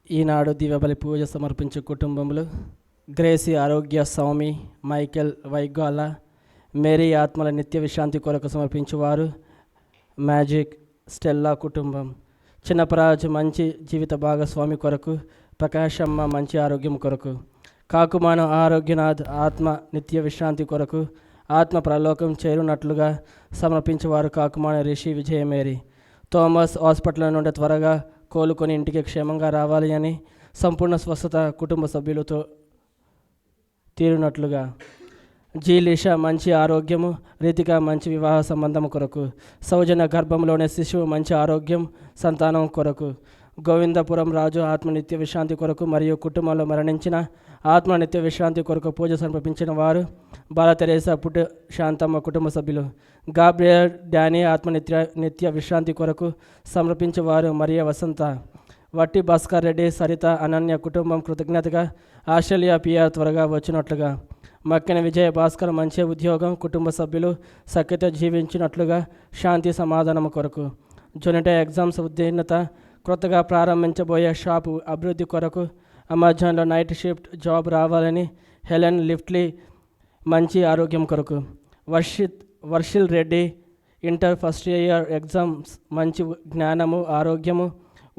ఈనాడు దివ్యబలి పూజ సమర్పించే కుటుంబములు గ్రేసీ ఆరోగ్య స్వామి, మైకేల్ వైగాల, మేరీ ఆత్మల నిత్య విశ్రాంతి కొరకు సమర్పించువారు మ్యాజిక్ స్టెల్లా కుటుంబం. చిన్నపరాజు మంచి జీవిత భాగస్వామి కొరకు, ప్రకాశమ్మ మంచి ఆరోగ్యం కొరకు, కాకుమాను ఆరోగ్యనాథ్ ఆత్మ నిత్య విశ్రాంతి కొరకు, ఆత్మ ప్రలోకం చేరునట్లుగా సమర్పించేవారు కాకుమాను రిషి విజయమేరి. థామస్ హాస్పిటల్ నుండి త్వరగా కోలుకొని ఇంటికి క్షేమంగా రావాలి అని, సంపూర్ణ స్వస్థత కుటుంబ సభ్యులతో తీరునట్లుగా. జీలిష మంచి ఆరోగ్యము, రీతిగా మంచి వివాహ సంబంధం కొరకు, సౌజన్య గర్భంలోని శిశువు మంచి ఆరోగ్యం సంతానం కొరకు, గోవిందపురం రాజు ఆత్మ నిత్య విశ్రాంతి కొరకు మరియు కుటుంబంలో మరణించిన ఆత్మ నిత్య విశ్రాంతి కొరకు పూజ సమర్పించిన వారు బాల తెరేసా పుట్టు శాంతమ్మ కుటుంబ సభ్యులు. గాబ్రియల్ డానీ ఆత్మ నిత్య విశ్రాంతి కొరకు సమర్పించేవారు మరియ వసంత. వట్టి భాస్కర్ రెడ్డి, సరిత, అనన్య కుటుంబం కృతజ్ఞతగా ఆస్ట్రేలియా పిఆర్ త్వరగా వచ్చినట్లుగా. మక్కిన విజయ భాస్కర్ మంచి ఉద్యోగం, కుటుంబ సభ్యులు సఖ్యత జీవించినట్లుగా శాంతి సమాధానం కొరకు. జొనిట ఎగ్జామ్స్ ఉత్తీర్ణత, కొత్తగా ప్రారంభించబోయే షాపు అభివృద్ధి కొరకు, అమెజాన్లో నైట్ షిఫ్ట్ జాబ్ రావాలని హెలెన్ లిఫ్ట్లీ మంచి ఆరోగ్యం కొరకు. Varshil Reddy inter first year exams మంచి జ్ఞానము ఆరోగ్యము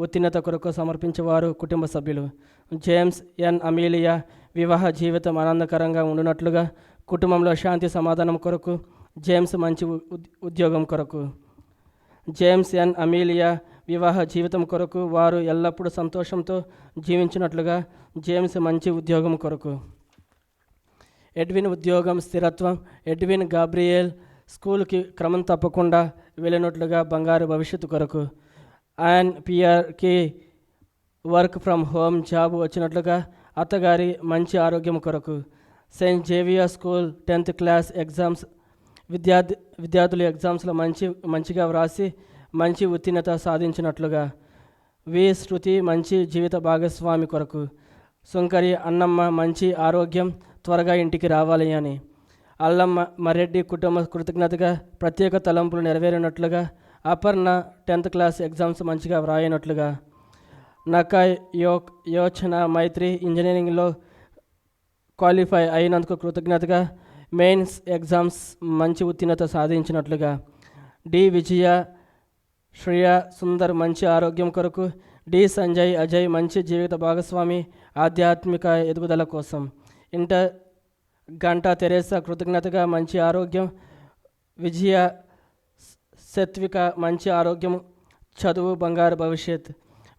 ఉత్తీర్ణత కొరకు సమర్పించేవారు కుటుంబ సభ్యులు. జేమ్స్ ఎన్ అమీలియా వివాహ జీవితం ఆనందకరంగా ఉండునట్లుగా, కుటుంబంలో శాంతి సమాధానం కొరకు, జేమ్స్ మంచి ఉద్యోగం కొరకు. జేమ్స్ ఎన్ అమీలియా వివాహ జీవితం కొరకు, వారు ఎల్లప్పుడూ సంతోషంతో జీవించినట్లుగా, జేమ్స్ మంచి ఉద్యోగం కొరకు. ఎడ్విన్ ఉద్యోగం స్థిరత్వం, ఎడ్విన్ గాబ్రియల్ స్కూల్కి క్రమం తప్పకుండా వెళ్ళినట్లుగా బంగారు భవిష్యత్తు కొరకు. అండ్ పిఆర్కి వర్క్ ఫ్రమ్ హోమ్ జాబ్ వచ్చినట్లుగా, అత్తగారి మంచి ఆరోగ్యం కొరకు. Saint Xavier school 10th class exams విద్యార్థులు ఎగ్జామ్స్లో మంచిగా వ్రాసి మంచి ఉత్తీర్ణత సాధించినట్లుగా. వి శృతి మంచి జీవిత భాగస్వామి కొరకు. సుంకరి అన్నమ్మ మంచి ఆరోగ్యం, త్వరగా ఇంటికి రావాలి అని. అల్లమ్మ మరెడ్డి కుటుంబ కృతజ్ఞతగా ప్రత్యేక తలంపులు నెరవేరినట్లుగా, అపర్ణ 10th క్లాస్ ఎగ్జామ్స్ మంచిగా వ్రాయినట్లుగా. నకాయ్ యోచన మైత్రి ఇంజనీరింగ్లో క్వాలిఫై అయినందుకు కృతజ్ఞతగా, మెయిన్స్ ఎగ్జామ్స్ మంచి ఉత్తీర్ణత సాధించినట్లుగా. డి విజయ శ్రేయ సుందర్ మంచి ఆరోగ్యం కొరకు. డి సంజయ్ అజయ్ మంచి జీవిత భాగస్వామి ఆధ్యాత్మిక ఎదుగుదల కోసం. ఇంటర్ గంటా తెరేసా కృతజ్ఞతగా మంచి ఆరోగ్యం. విజయ సత్విక మంచి ఆరోగ్యం, చదువు బంగారు భవిష్యత్.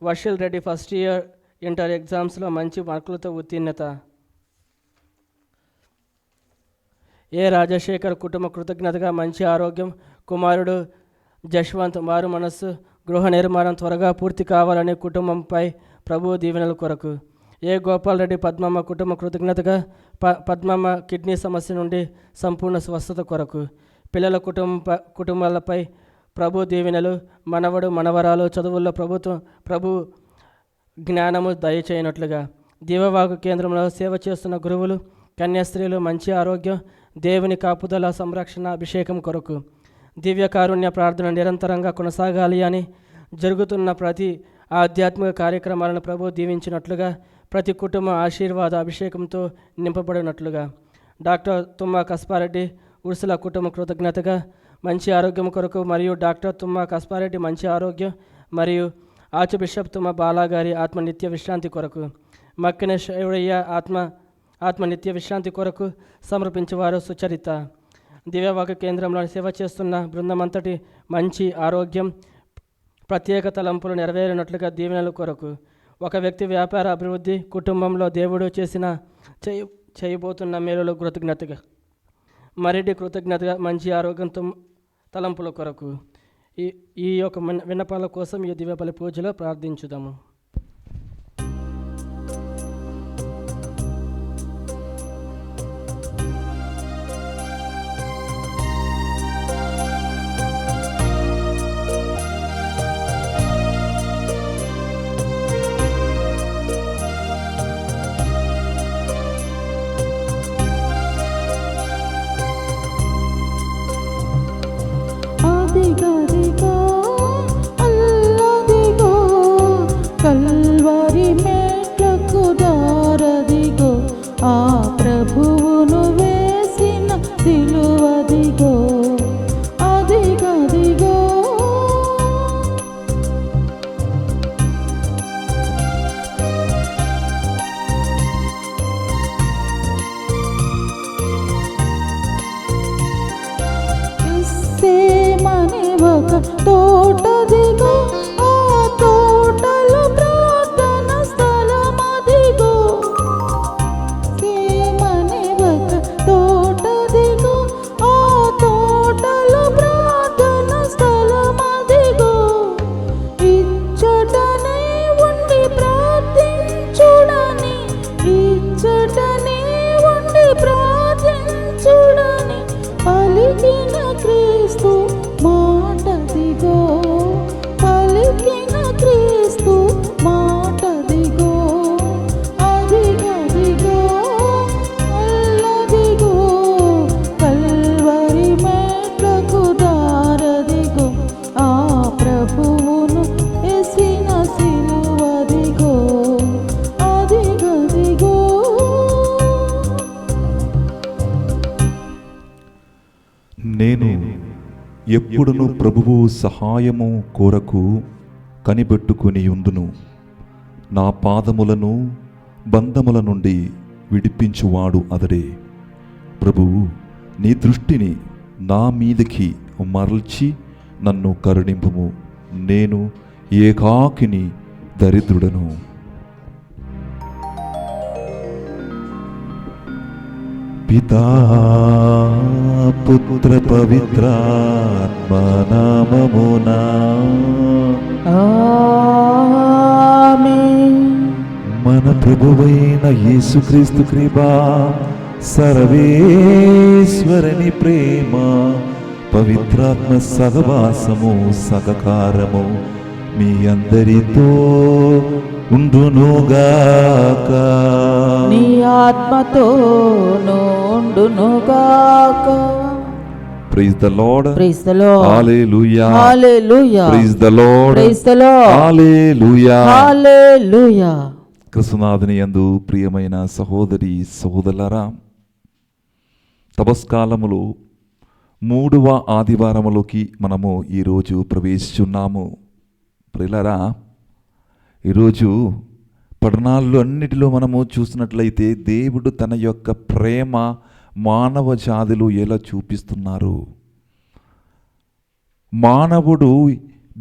వర్షిల్ రెడ్డి ఫస్ట్ ఇయర్ ఇంటర్ ఎగ్జామ్స్లో మంచి మార్కులతో ఉత్తీర్ణత. ఏ రాజశేఖర్ కుటుంబ కృతజ్ఞతగా మంచి ఆరోగ్యం. కుమారుడు జశ్వంత్ మారు మనస్సు, గృహ నిర్మాణం త్వరగా పూర్తి కావాలని కుటుంబంపై ప్రభు దీవెనల కొరకు. ఏ గోపాల్ రెడ్డి పద్మమ్మ కుటుంబ కృతజ్ఞతగా పద్మమ్మ కిడ్నీ సమస్య నుండి సంపూర్ణ స్వస్థత కొరకు. పిల్లల కుటుంబాలపై ప్రభు దీవెనలు, మనవడు మనవరాలు చదువుల్లో ప్రభు జ్ఞానము దయచేయనట్లుగా. దీవవాకు కేంద్రంలో సేవ చేస్తున్న గురువులు, కన్యాస్త్రీలు మంచి ఆరోగ్యం, దేవుని కాపుదల సంరక్షణ అభిషేకం కొరకు. దివ్య కారుణ్య ప్రార్థన నిరంతరంగా కొనసాగాలి అని, జరుగుతున్న ప్రతి ఆధ్యాత్మిక కార్యక్రమాలను ప్రభు దీవించినట్లుగా, ప్రతి కుటుంబం ఆశీర్వాద అభిషేకంతో నింపబడినట్లుగా. డాక్టర్ తుమ్మా కస్పారెడ్డి ఉర్సుల కుటుంబ కృతజ్ఞతగా మంచి ఆరోగ్యం కొరకు, మరియు డాక్టర్ తుమ్మా కస్పారెడ్డి మంచి ఆరోగ్యం మరియు ఆర్చ్ బిషప్ తుమ్మా బాలాగారి ఆత్మ నిత్య విశ్రాంతి కొరకు. మక్కిన శౌరయ్య ఆత్మ నిత్య విశ్రాంతి కొరకు సమర్పించేవారు సుచరిత. దివ్యవాక కేంద్రంలో సేవ చేస్తున్న బృందమంతటి మంచి ఆరోగ్యం, ప్రత్యేక తలంపులు నెరవేరినట్లుగా దీవెనల కొరకు. ఒక వ్యక్తి వ్యాపార అభివృద్ధి, కుటుంబంలో దేవుడు చేయబోతున్న మేలులో కృతజ్ఞతగా. మరెడ్డి కృతజ్ఞతగా మంచి ఆరోగ్యంతో తలంపుల కొరకు. ఈ యొక్క విన్నపాల కోసం ఈ దివ్యబలి పూజలో ప్రార్థించుదాము. అదిగో అల్లదిగో తోటదిగో, ఆ తోటలో ప్రార్థన స్థలమదిగో. ప్రేమనే ఒక తోటదిగో, ఆ తోటలో ప్రార్థన స్థలమదిగో. ఇచ్చటనే ఉండి ప్రార్థించుడని, ఇచ్చటనే ఉండి ప్రార్థించుడని పలికిన క్రీస్తు మాటదిగో, పలికిన క్రీస్తు మాటదిగో. అదిగదిగో అల్లదిగో, కల్వరి మెట్లకు దారదిగో, ఆ ప్రభువును ఎసిన సిలువదిగో. అదిగదిగో. నేను ఎప్పుడును ప్రభువు సహాయము కోరకు కనిపెట్టుకుని ఉందును. నా పాదములను బంధముల నుండి విడిపించువాడు అతడే. ప్రభువు నీ దృష్టిని నా మీదకి మరల్చి నన్ను కరుణింపుము. నేను ఏకాకిని దరిద్రుడను. పితా పుత్ర పవిత్రాత్మ నామమునా ఆమేన్. మన ప్రభువైన యేసుక్రీస్తు కృపా, సర్వేశ్వరుని ప్రేమ, పవిత్రాత్మ సహవాసము సహకారము మీ అందరితో ఉండునుగాక. నీ ఆత్మతో ఉండునుగాక. Praise the Lord. Praise the Lord. Hallelujah. Hallelujah. Praise the Lord. Praise the Lord. Hallelujah. Hallelujah. క్రీస్తునాథుని యందు ప్రియమైన సహోదరి సహోదరులారా, తపస్కాలములో 3వ ఆదివారములోకి మనము ఈరోజు ప్రవేశిస్తున్నాము. ప్రియులారా, ఈరోజు పట్టణాల్లో అన్నిటిలో మనము చూసినట్లయితే దేవుడు తన యొక్క ప్రేమ మానవ జాతిలో ఎలా చూపిస్తున్నారు. మానవుడు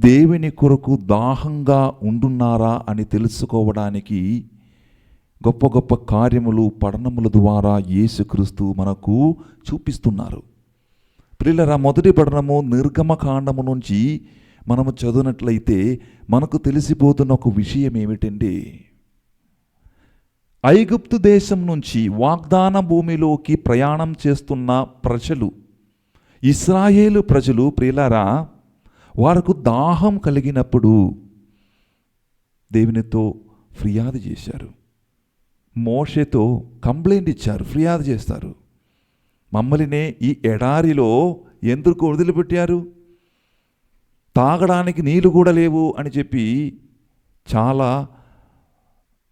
దేవుని కొరకు దాహంగా ఉండున్నారా అని తెలుసుకోవడానికి గొప్ప గొప్ప కార్యములు పఠనముల ద్వారా యేసుక్రీస్తు మనకు చూపిస్తున్నారు. ప్రియులారా, మొదటి పఠనము నిర్గమకాండము నుంచి మనము చదివినట్లయితే మనకు తెలిసిపోతున్న ఒక విషయం ఏమిటంటే, ఐగుప్తు దేశం నుంచి వాగ్దాన భూమిలోకి ప్రయాణం చేస్తున్న ప్రజలు, ఇశ్రాయేలు ప్రజలు, ప్రియులారా, వారికి దాహం కలిగినప్పుడు దేవునితో ఫిర్యాదు చేశారు. మోషేతో కంప్లైంట్ ఇచ్చారు, ఫిర్యాదు చేస్తారు. మమ్మల్ని ఈ ఎడారిలో ఎందుకు వదిలిపెట్టారు, తాగడానికి నీళ్ళు కూడా లేవు అని చెప్పి చాలా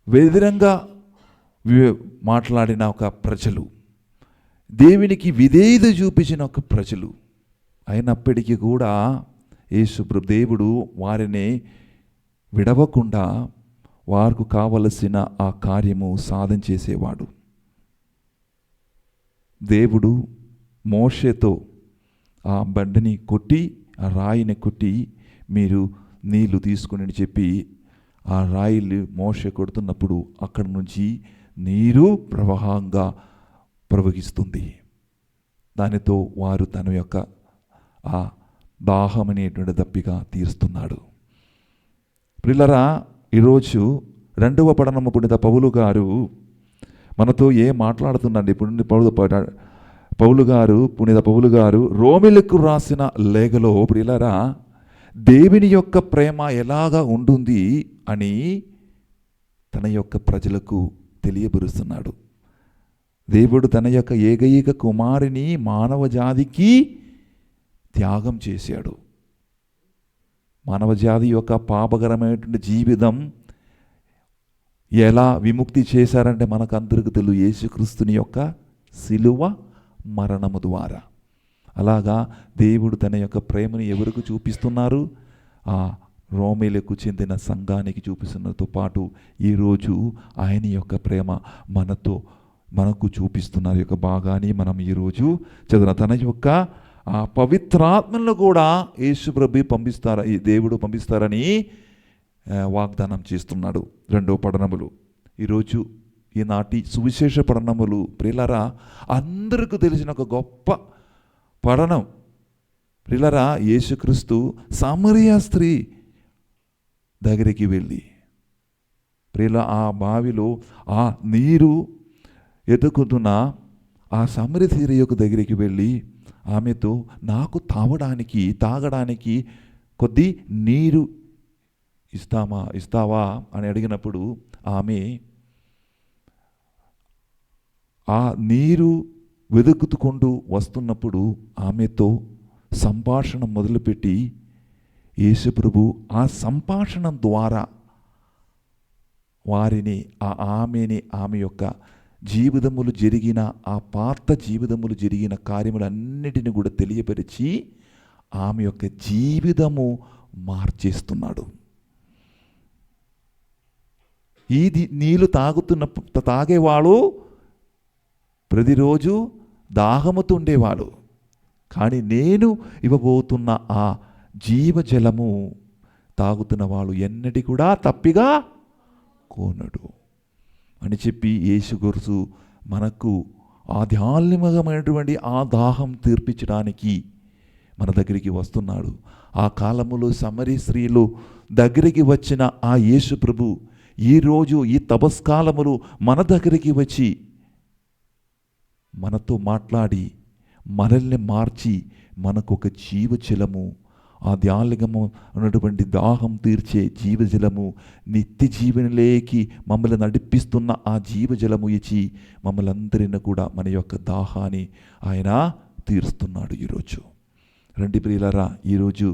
వ్యతిరేకంగా మాట్లాడిన ఒక ప్రజలు, దేవునికి విధేయత చూపించిన ఒక ప్రజలు. అయినప్పటికీ కూడా యేసు దేవుడు వారిని విడవకుండా వారికి కావలసిన ఆ కార్యము సాధించేసేవాడు. దేవుడు మోషేతో ఆ బండిని కొట్టి, ఆ రాయిని కొట్టి, మీరు నీళ్లు తీసుకుని చెప్పి ఆ రాయిలు మోషే కొడుతున్నప్పుడు అక్కడి నుంచి నీరు ప్రవాహంగా ప్రవహిస్తుంది. దానితో వారు తన యొక్క ఆ దాహం అనేటువంటి దప్పిక తీరుస్తున్నాడు. ప్రియులారా, ఈరోజు 2వ పఠనము పునీత పౌలు గారు మనతో ఏం మాట్లాడుతున్నాడు. ఇప్పుడు పునీత పౌలు గారు రోమిలకు రాసిన లేఖలో, ప్రియులారా, దేవుని యొక్క ప్రేమ ఎలాగా ఉంటుంది అని తన యొక్క ప్రజలకు తెలియబరుస్తున్నాడు. దేవుడు తన యొక్క ఏకైక కుమారుని మానవ జాతికి త్యాగం చేశాడు. మానవ జాతి యొక్క పాపకరమైనటువంటి జీవితం ఎలా విముక్తి చేశారంటే మనకందరికీ తెలుసు, యేసుక్రీస్తుని యొక్క సిలువ మరణము ద్వారా. అలాగా దేవుడు తన యొక్క ప్రేమను ఎవరికి చూపిస్తున్నారు? ఆ రోమీలకు చెందిన సంఘానికి చూపిస్తున్నతో పాటు ఈరోజు ఆయన యొక్క ప్రేమ మనకు చూపిస్తున్నారు. యొక్క భాగాన్ని మనం ఈరోజు చదువున తన యొక్క ఆ పవిత్రాత్మలను కూడా యేసుప్రభు పంపిస్తారా, ఈ దేవుడు పంపిస్తారని వాగ్దానం చేస్తున్నాడు. రెండో పఠనములు ఈరోజు ఈనాటి సువిశేష పఠనములు ప్రియులారా అందరికీ తెలిసిన ఒక గొప్ప పఠనం. ప్రియులారా, యేసుక్రీస్తు సమరయ స్త్రీ దగ్గరికి వెళ్ళి ప్రియుల ఆ బావిలో ఆ నీరు ఎదుకుతున్న ఆ సమరయ స్త్రీ యొక్క దగ్గరికి వెళ్ళి ఆమెతో నాకు తాగడానికి కొద్ది నీరు ఇస్తావా అని అడిగినప్పుడు ఆమె ఆ నీరు వెతుకుతుకుంటూ వస్తున్నప్పుడు ఆమెతో సంభాషణ మొదలుపెట్టి యేసుప్రభు ఆ సంభాషణ ద్వారా ఆమె యొక్క జీవితములు జరిగిన ఆ పాత జీవితములు జరిగిన కార్యములన్నిటిని కూడా తెలియపరిచి ఆమె యొక్క జీవితము మార్చేస్తున్నాడు. ఈ నీళ్ళు తాగేవాళ్ళు ప్రతిరోజు దాహముతో ఉండేవాళ్ళు, కానీ నేను ఇవ్వబోతున్న ఆ జీవజలము తాగుతున్న వాళ్ళు ఎన్నటి కూడా తప్పిగా కోనడు అని చెప్పి యేసుక్రీస్తు మనకు ఆధ్యాత్మికమైనటువంటి ఆ దాహం తీర్పించడానికి మన దగ్గరికి వస్తున్నాడు. ఆ కాలములో సమరీ స్త్రీలు దగ్గరికి వచ్చిన ఆ యేసు ప్రభు ఈరోజు ఈ తపస్కాలములు మన దగ్గరికి వచ్చి మనతో మాట్లాడి మనల్ని మార్చి మనకు ఒక జీవజలము, ఆధ్యాత్మికము ఉన్నటువంటి దాహం తీర్చే జీవజలము, నిత్య జీవనలేకి మమ్మల్ని నడిపిస్తున్న ఆ జీవజలము ఇచ్చి మమ్మల్ని అందరిని కూడా మన యొక్క దాహాన్ని ఆయన తీరుస్తున్నాడు. ఈరోజు రండి ప్రియులారా, ఈరోజు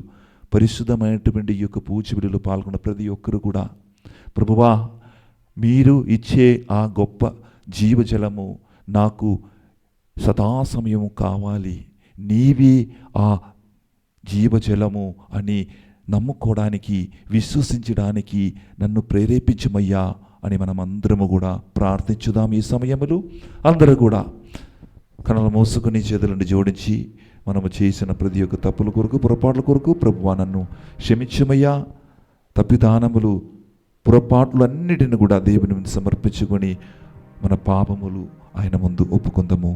పరిశుద్ధమైనటువంటి ఈ యొక్క పూజ విలువలో పాల్గొన్న ప్రతి ఒక్కరు కూడా ప్రభువా మీరు ఇచ్చే ఆ గొప్ప జీవజలము నాకు సదాసమయము కావాలి, నీవి ఆ జీవజలము అని నమ్ముకోవడానికి విశ్వసించడానికి నన్ను ప్రేరేపించమయ్యా అని మనం అందరము కూడా ప్రార్థించుదాం. ఈ సమయములు అందరూ కూడా కనులు మూసుకుని చేతులను జోడించి మనము చేసిన ప్రతి ఒక్క తప్పుల కొరకు పొరపాట్ల కొరకు ప్రభువా నన్ను క్షమించమయ్యా, తప్పిదానములు పొరపాట్లు అన్నిటిని కూడా దేవుని ముందు సమర్పించుకొని మన పాపములు ఆయన ముందు ఒప్పుకుందాము.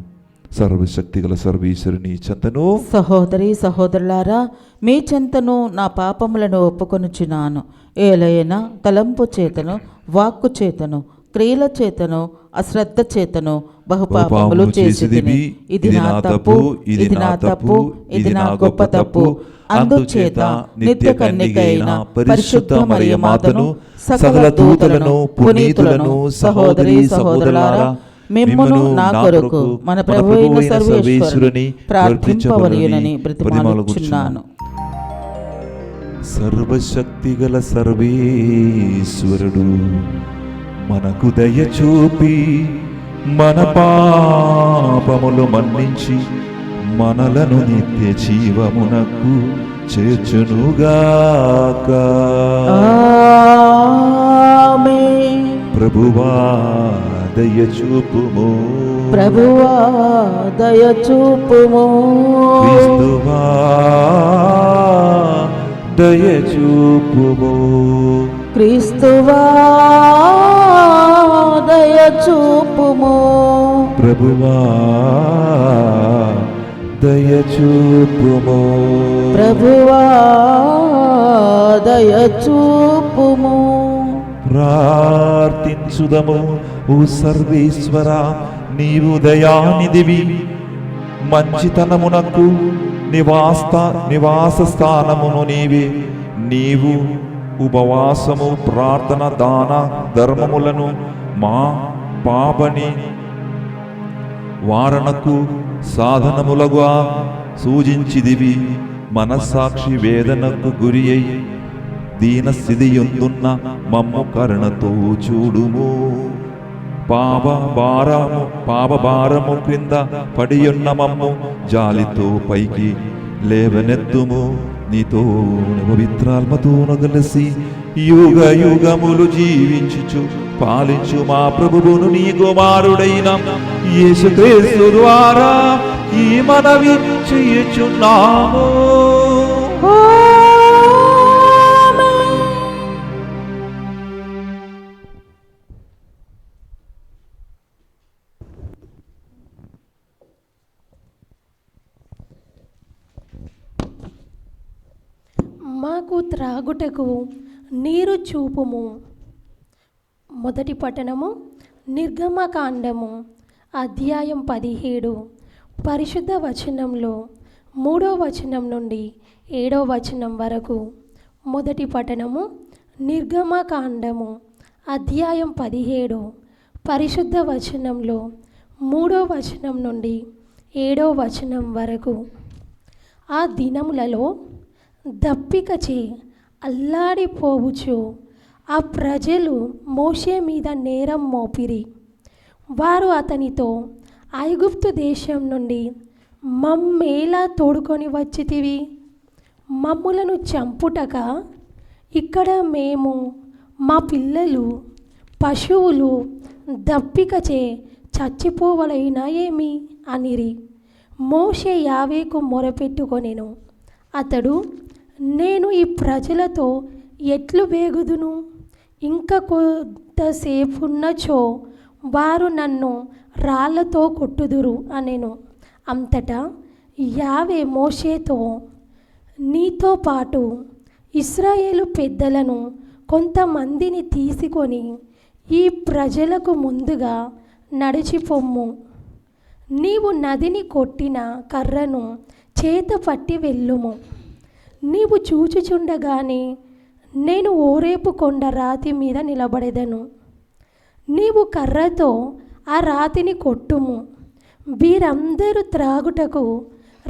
సర్వశక్తిగల సర్వేశ్వరుని చెంతను సహోదరి సహోదరులారా, మీ చెంతను నా పాపములను ఒప్పుకొనుచున్నాను. ఏలైనా తలంపు చేతను, వాక్కు చేతను, క్రియల చేతను, అశ్రద్ధ చేతను బహుపాపములు చేసితిని. ఇది నా తప్పు, ఇది నా తప్పు, ఇది నా గొప్ప తప్పు. అందుచేత నిత్య కన్నికైన పరిశుద్ధ మరియ మాతను, సకల దూతలను, పునీతులను, సహోదరి సహోదరులారా, మిమ్మును నా కొరకు మన ప్రభువైన సర్వేశ్వరుని ప్రార్థింపవలయునని బ్రతిమాలుచున్నాను. సర్వశక్తిగల సర్వేశ్వరుడు మనకు దయ చూపి మన పాపములు మన్నించి మనలను నిత్య జీవమునకు చేర్చునుగాక. ఆమేన్. ప్రభువా దయ చూపుము, ప్రభువా దయ చూపుము, క్రీస్తువా దయ చూపుము, క్రీస్తువా దయ చూపుము, ప్రభువా దయ చూపుము, ప్రభువా దయ చూపుము. ప్రార్థించుదము. ఓ సర్వేశ్వర, నీవు దయానిధివి, మంచితనమునకు నివాస స్థానమును నీవే. నీవు ఉపవాసము, ప్రార్థన, దాన ధర్మములను మా పాపని వారణకు సాధనములుగా సూచించిదివి. మనస్సాక్షి వేదనకు గురి అయి దీన స్థితి ఎందున్న మమ్ము కరుణతో చూడుము. పాపభారము క్రింద పడియున్న మమ్ము జాలితో పైకి లేవనెత్తుము. నీతో పవిత్రాత్మతోను కలిసి యుగ యుగములు జీవించుచు పాలించు మా ప్రభువును నీ కుమారుడైన యేసుక్రీస్తు ద్వారా ఈ మనవి చేయుచున్నాము. మాకు త్రాగుటకు నీరు చూపుము. మొదటి పట్టణము నిర్గమకాండము అధ్యాయం 17 పరిశుద్ధ వచనంలో 3వ వచనం నుండి 7వ వచనం వరకు. మొదటి పట్టణము నిర్గమకాండము అధ్యాయం 17 పరిశుద్ధ వచనంలో 3వ వచనం నుండి 7వ వచనం వరకు. ఆ దినములలో దప్పికచే అల్లాడిపోవచ్చు ఆ ప్రజలు మోషే మీద నేరం మోపిరి. వారు అతనితో, ఐగుప్తు దేశం నుండి మమ్మేలా తోడుకొని వచ్చితివి? మమ్ములను చంపుటక ఇక్కడ మేము, మా పిల్లలు, పశువులు దప్పికచే చచ్చిపోవలైనా ఏమి అనిరి. మోషే యావేకు మొరపెట్టుకొనెను. అతడు, నేను ఈ ప్రజలతో ఎట్లు వేగుదును? ఇంకా కొంతసేపున్నచో వారు నన్ను రాళ్లతో కొట్టుదురు అనెను. అంతటా యావే మోషేతో, నీతో పాటు ఇశ్రాయేలు పెద్దలను కొంతమందిని తీసుకొని ఈ ప్రజలకు ముందుగా నడిచిపొమ్ము. నీవు నదిని కొట్టిన కర్రను చేత పట్టి వెళ్ళుము. నీవు చూచుచుండగానే నేను ఓరేపు కొండ రాతి మీద నిలబడెదను. నీవు కర్రతో ఆ రాతిని కొట్టుము. వీరందరూ త్రాగుటకు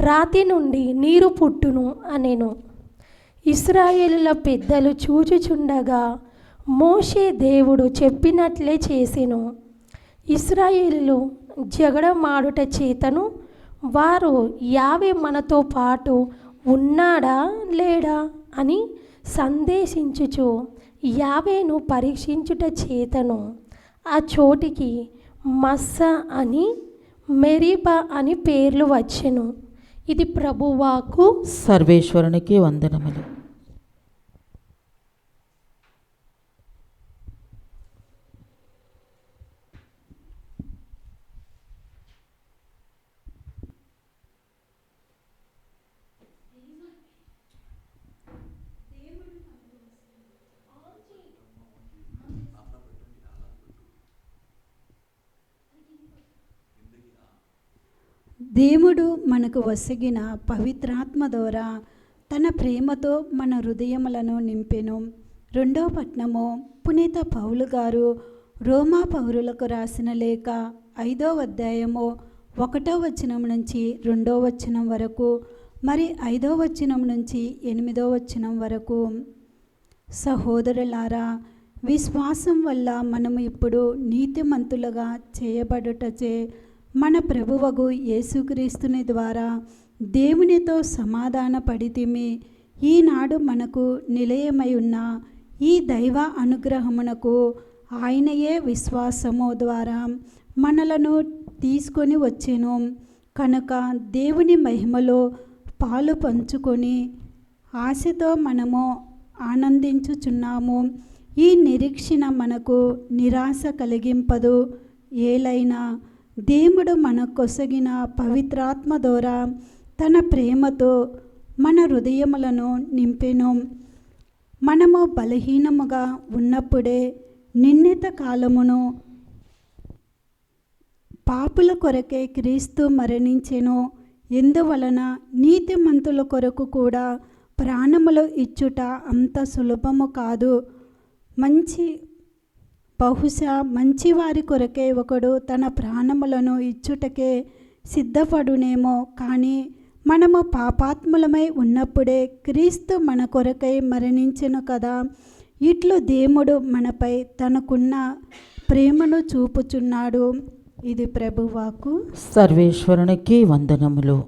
రాతి నుండి నీరు పుట్టును అనెను. ఇశ్రాయేలుల పెద్దలు చూచుచుండగా మోషే దేవుడు చెప్పినట్లే చేసెను. ఇశ్రాయేలులు జగడమాడుట చేతను వారు యావే మనతో పాటు ఉన్నాడా లేడా అని సందేశించుచు యావేను పరీక్షించుట చేతను ఆ చోటికి మస్సా అని మెరీబా అని పేర్లు వచ్చెను. ఇది ప్రభువాకు. సర్వేశ్వరునికి వందనములు. దేవుడు మనకు వసగిన పవిత్రాత్మ ద్వారా తన ప్రేమతో మన హృదయములను నింపెను. 2వ పట్నము పునీత పౌలు గారు రోమా పౌరులకు రాసిన లేఖ 5వ అధ్యాయము 1వ వచనం నుంచి 2వ వచనం వరకు, మరి 5వ వచనం నుంచి 8వ వచనం వరకు. సహోదరులారా, విశ్వాసం వల్ల మనము ఇప్పుడు నీతిమంతులుగా చేయబడుటచే మన ప్రభువగు యేసుక్రీస్తుని ద్వారా దేవునితో సమాధాన పడితిమి. ఈనాడు మనకు నిలయమై ఉన్న ఈ దైవ అనుగ్రహమునకు ఆయనయే విశ్వాసము ద్వారా మనలను తీసుకొని వచ్చెను. కనుక దేవుని మహిమలో పాలు పంచుకొని ఆశతో మనము ఆనందించుచున్నాము. ఈ నిరీక్షణ మనకు నిరాశ కలిగింపదు. ఏలైనా దేవుడు మనకొసగిన పవిత్రాత్మ ద్వారా తన ప్రేమతో మన హృదయములను నింపెను. మనము బలహీనముగా ఉన్నప్పుడే నిన్నత కాలమును పాపుల కొరకే క్రీస్తు మరణించెను. ఎందువలన నీతిమంతుల కొరకు కూడా ప్రాణములు ఇచ్చుట అంత సులభము కాదు. బహుశా మంచివారి కొరకే ఒకడు తన ప్రాణములను ఇచ్చుటకే సిద్ధపడునేమో. కానీ మనము పాపాత్ములమై ఉన్నప్పుడే క్రీస్తు మన కొరకై మరణించెను కదా. ఇట్లు దేవుడు మనపై తనకున్న ప్రేమను చూపుచున్నాడు. ఇది ప్రభువాకు. సర్వేశ్వరునికి వందనములు.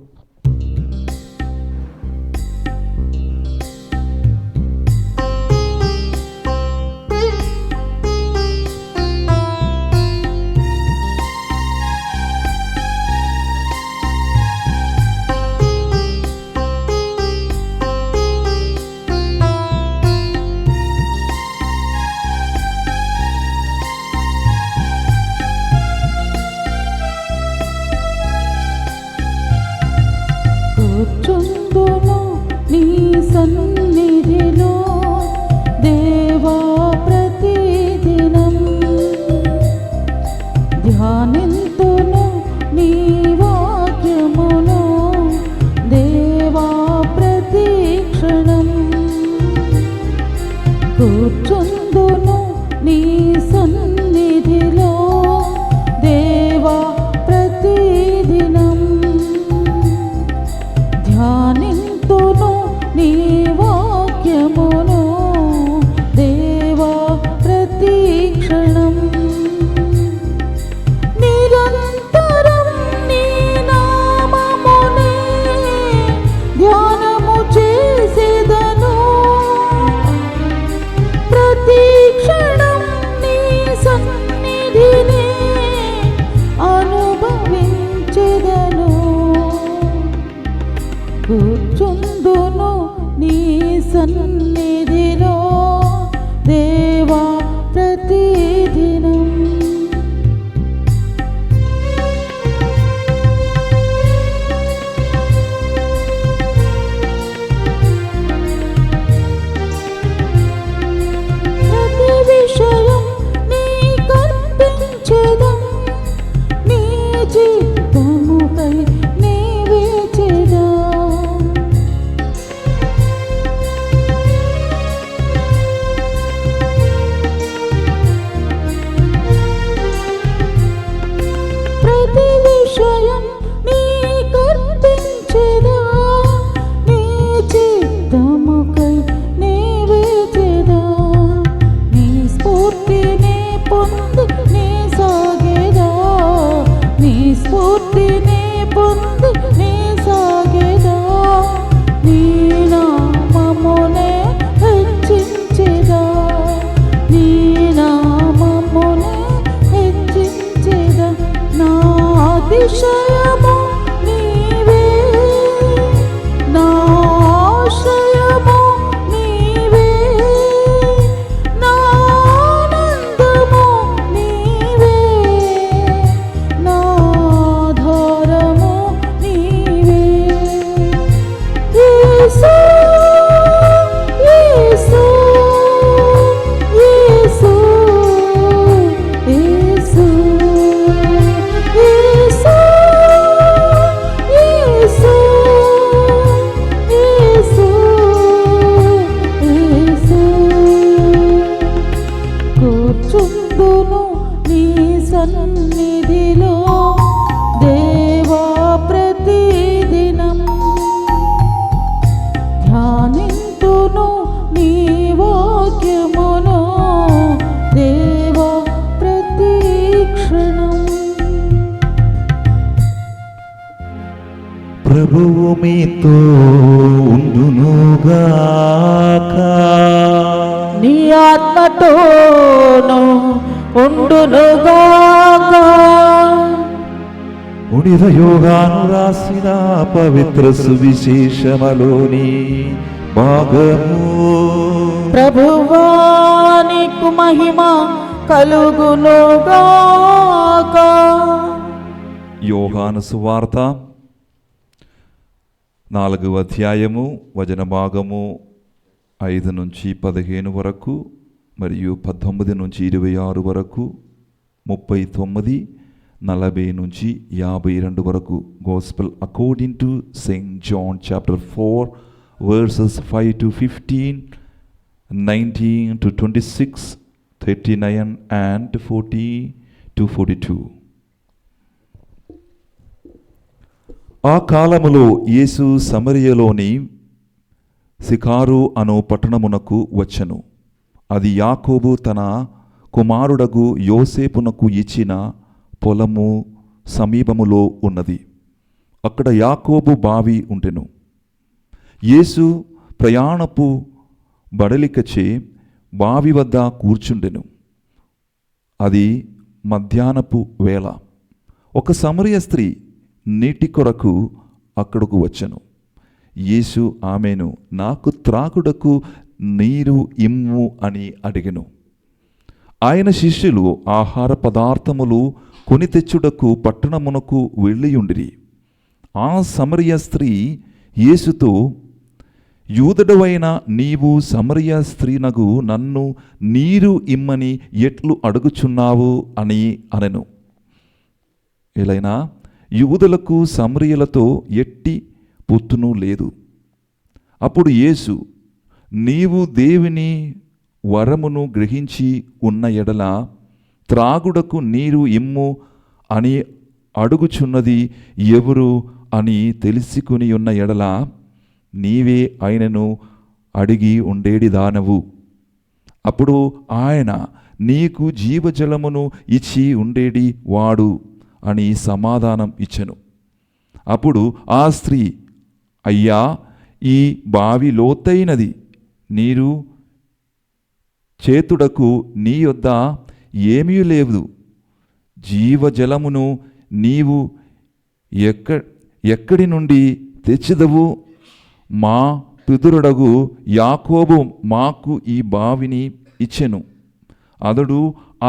కూర్చుందును నీ సన్నిధిలో దేవా ప్రతిదినం ధ్యానింతును నీ వాక్యమును దేవా ప్రతి క్షణం నిరంతరం నీ నామమునే ధ్యానము చేసేదను ప్రతి క్షణం నీ సన్నిధినే అనుభవించెదను కూర్చుందును నీ సన్నిధిలో దేవా ప్రతిదినం ప్రతి విషయం నీకర్పించెదం నీ చిత్తముకై నీవే చేదా ప్రతి విషయం నీకర్పించెదా నీ చిత్తముకై నీవే చేదా నీ స్ఫూర్తిని పొంది నీ సాగేదా నీ స్ఫూర్తిని పొంది నీ సాగేదా నీ నామమునే హెచ్చించెదా నీ నామమునే హెచ్చించెదా నా అతిశయము నీవే నా ఆశ్రయము నీవే నా ఆనందము నీవే నా ఆధారము నీవే యేసు యేసు యేసు యేసు యేసు యేసు యేసు యేసు కూర్చుందును నీ సన్నిధిలో దేవా ప్రతిదినం ధ్యానింతును నీ వాక్యమును దేవా ప్రతి క్షణం ప్రభువు మీతో ఉండునుగాక. నీ ఆత్మతోను ఉండునుగాక. పునీత యోహాను రాసిన పవిత్ర సువిశేషములోని భాగము. ప్రభువా నీకు మహిమ కలుగునుగాక. యోహాను సువార్త 4వ అధ్యాయము వచన భాగము 5 నుంచి 15 వరకు మరియు 19 నుంచి 26 వరకు 39, 40 నుంచి 52 వరకు. Gospel according to St. John chapter 4 verses 5 to 15, 19 to 26, 39 and 40 to 42. ఆ కాలములో యేసు సమరియలోని సికారు అను పట్టణమునకు వచ్చెను. అది యాకోబు తన కుమారుడగు యోసేపునకు ఇచ్చిన పొలము సమీపములో ఉన్నది. అక్కడ యాకోబు బావి ఉండెను. యేసు ప్రయాణపు బడలికచే బావి వద్ద కూర్చుండెను. అది మధ్యాహ్నపు వేళ. ఒక సమరయ స్త్రీ నీటి కొరకు అక్కడకు వచ్చెను. యేసు ఆమెను, నాకు త్రాగుటకు నీరు ఇమ్ము అని అడిగెను. ఆయన శిష్యులు ఆహార పదార్థములు కొని తెచ్చుటకు పట్టణమునకు వెళ్ళియుండిరి. ఆ సమరయ స్త్రీ యేసుతో, యూదుడవైన నీవు సమరయ స్త్రీనగు నన్ను నీరు ఇమ్మని ఎట్లు అడుగుచున్నావు అని అనెను. ఎలైనా యూదులకు సమరయులతో ఎట్టి పొత్తును లేదు. అప్పుడు యేసు, నీవు దేవుని వరమును గ్రహించి ఉన్న ఎడల త్రాగుడకు నీరు ఇమ్ము అని అడుగుచున్నది ఎవరు అని తెలుసుకుని ఉన్న ఎడల నీవే ఆయనను అడిగి ఉండేడి దానవు. అప్పుడు ఆయన నీకు జీవజలమును ఇచ్చి ఉండేడి వాడు అని సమాధానం ఇచ్చెను. అప్పుడు ఆ స్త్రీ, అయ్యా, ఈ బావి లోతైనది, నీరు చేతుడకు నీ యొద్ద ఏమీ లేదు. జీవజలమును నీవు ఎక్కడి నుండి తెచ్చిదవు? మా పితరుడగు యాకోబు మాకు ఈ బావిని ఇచ్చెను. అతడు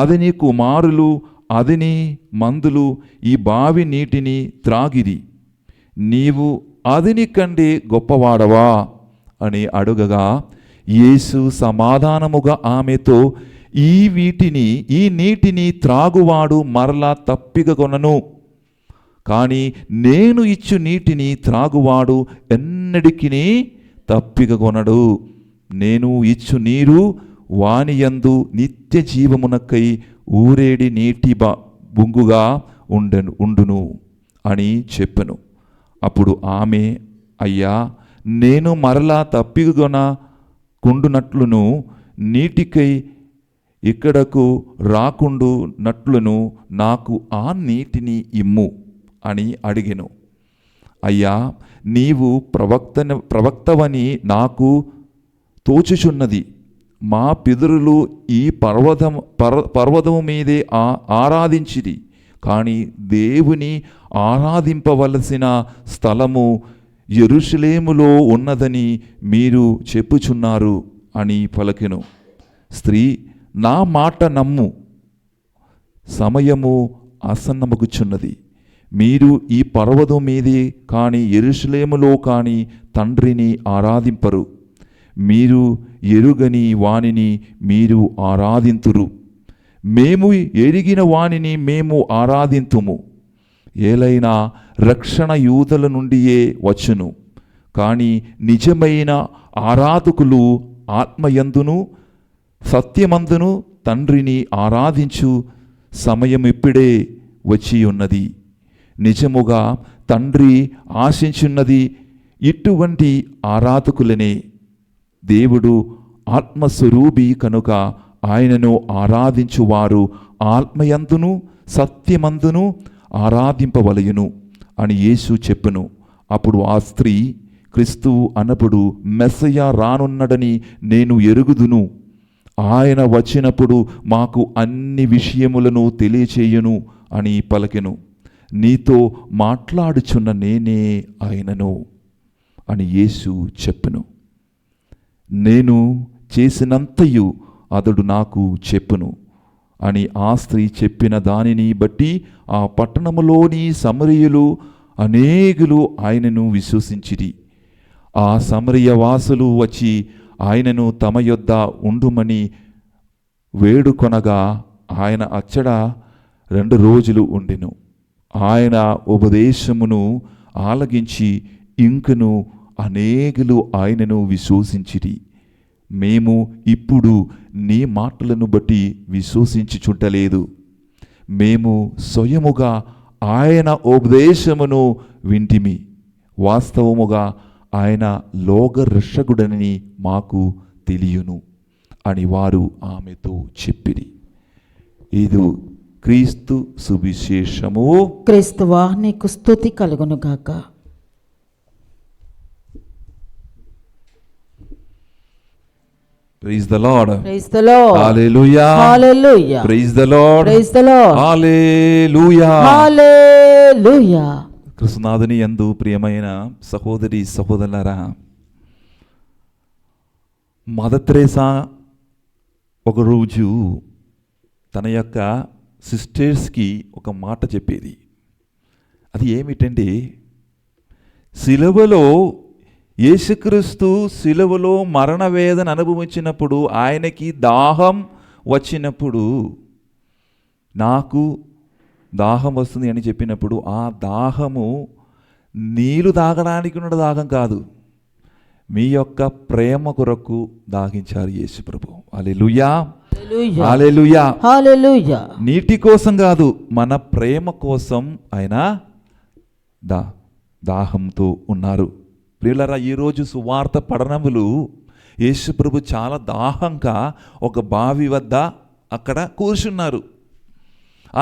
అతని కుమారులు అతని మందులు ఈ బావి నీటిని త్రాగిరి. నీవు అతని కంటే గొప్పవాడవా అని అడుగగా యేసు సమాధానముగా ఆమెతో, ఈ నీటిని త్రాగువాడు మరలా తప్పికగొనను, కానీ నేను ఇచ్చు నీటిని త్రాగువాడు ఎన్నటికినీ తప్పికగొనడు. నేను ఇచ్చు నీరు వానియందు నిత్య జీవమునకై ఊరేడి నీటి బొంగుగా ఉండును అని చెప్పెను. అప్పుడు ఆమె, అయ్యా, నేను మరలా తప్పికొనకుండునట్లును నీటికై ఇక్కడకు రాకుండునట్లును నాకు ఆ నీటిని ఇమ్ము అని అడిగెను. అయ్యా, నీవు ప్రవక్తవని నాకు తోచుచున్నది. మా పితరులు ఈ పర్వతము మీదే ఆరాధించిరి, కానీ దేవుని ఆరాధింపవలసిన స్థలము యెరూషలేములో ఉన్నదని మీరు చెప్పుచున్నారు అని పలికెను. స్త్రీ, నా మాట నమ్ము, సమయము ఆసన్నమగుచున్నది. మీరు ఈ పర్వతం మీదే కానీ యెరూషలేములో కానీ తండ్రిని ఆరాధింపరు. మీరు ఎరుగని వానిని మీరు ఆరాధింతురు, మేము ఎరిగిన వానిని మేము ఆరాధింతుము. ఏలైనా రక్షణ యూదుల నుండియే వచ్చును, కానీ నిజమైన ఆరాధకులు ఆత్మయందును సత్యమందును తండ్రిని ఆరాధించు సమయం ఇప్పుడే వచ్చి ఉన్నది. నిజముగా తండ్రి ఆశించున్నది ఇటువంటి ఆరాధకులనే. దేవుడు ఆత్మస్వరూపి కనుక ఆయనను ఆరాధించువారు ఆత్మయందును సత్యమందును ఆరాధింపవలయును అని యేసు చెప్పెను. అప్పుడు ఆ స్త్రీ, క్రీస్తు అనప్పుడు మెస్సయ్య రానున్నడని నేను ఎరుగుదును. ఆయన వచ్చినప్పుడు మాకు అన్ని విషయములను తెలియచేయును అని పలికెను. నీతో మాట్లాడుచున్న నేనే ఆయనను అని యేసు చెప్పెను. నేను చేసినంతయు అతడు నాకు చెప్పును అని ఆ స్త్రీ చెప్పిన దానిని బట్టి ఆ పట్టణములోని సమరయులు అనేకులు ఆయనను విశ్వసించిరి. ఆ సమరయ వాసులు వచ్చి ఆయనను తమ యొద్ద ఉండుమని వేడుకొనగా ఆయన అచ్చట 2 రోజులు ఉండెను. ఆయన ఉపదేశమును ఆలకించి ఇంకను అనేకులు ఆయనను విశ్వసించిరి. మేము ఇప్పుడు నీ మాటలను బట్టి విశ్వసించుచుంటలేదు, మేము స్వయముగా ఆయన ఉపదేశమును వింటిమి. వాస్తవముగా ఆయన లోకరక్షకుడని మాకు తెలియను అని వారు ఆమెతో చెప్పిరి. ఇది క్రీస్తు సువిశేషము. క్రీస్తువా నీకు స్తుతి కలుగును గాక. Praise the Lord. Praise the Lord. Hallelujah. Hallelujah. Praise the Lord. Praise the Lord. Hallelujah. Hallelujah. క్రీస్తునాథుని యందు ప్రియమైన సహోదరి సహోదరులారా, మదర్ తెరేసా ఒకరోజు తన యొక్క సిస్టర్స్కి ఒక మాట చెప్పేది. అది ఏమిటంటే, శిలువలో యేసుక్రీస్తు శిలువలో మరణ వేదన అనుభవించినప్పుడు ఆయనకి దాహం వచ్చినప్పుడు, నాకు దాహం వస్తుంది అని చెప్పినప్పుడు ఆ దాహము నీళ్ళు తాగడానికి ఉన్న దాహం కాదు, మీ యొక్క ప్రేమ కొరకు దాహించారు యేసు ప్రభు. హల్లెలూయా, హల్లెలూయా. హల్లెలూయా. హల్లెలూయా. నీటి కోసం కాదు, మన ప్రేమ కోసం ఆయన దాహంతో ఉన్నారు. ప్రియులారా, ఈరోజు సువార్త పఠనములు యేసుప్రభు చాలా దాహంగా ఒక బావి వద్ద అక్కడ కూర్చున్నారు.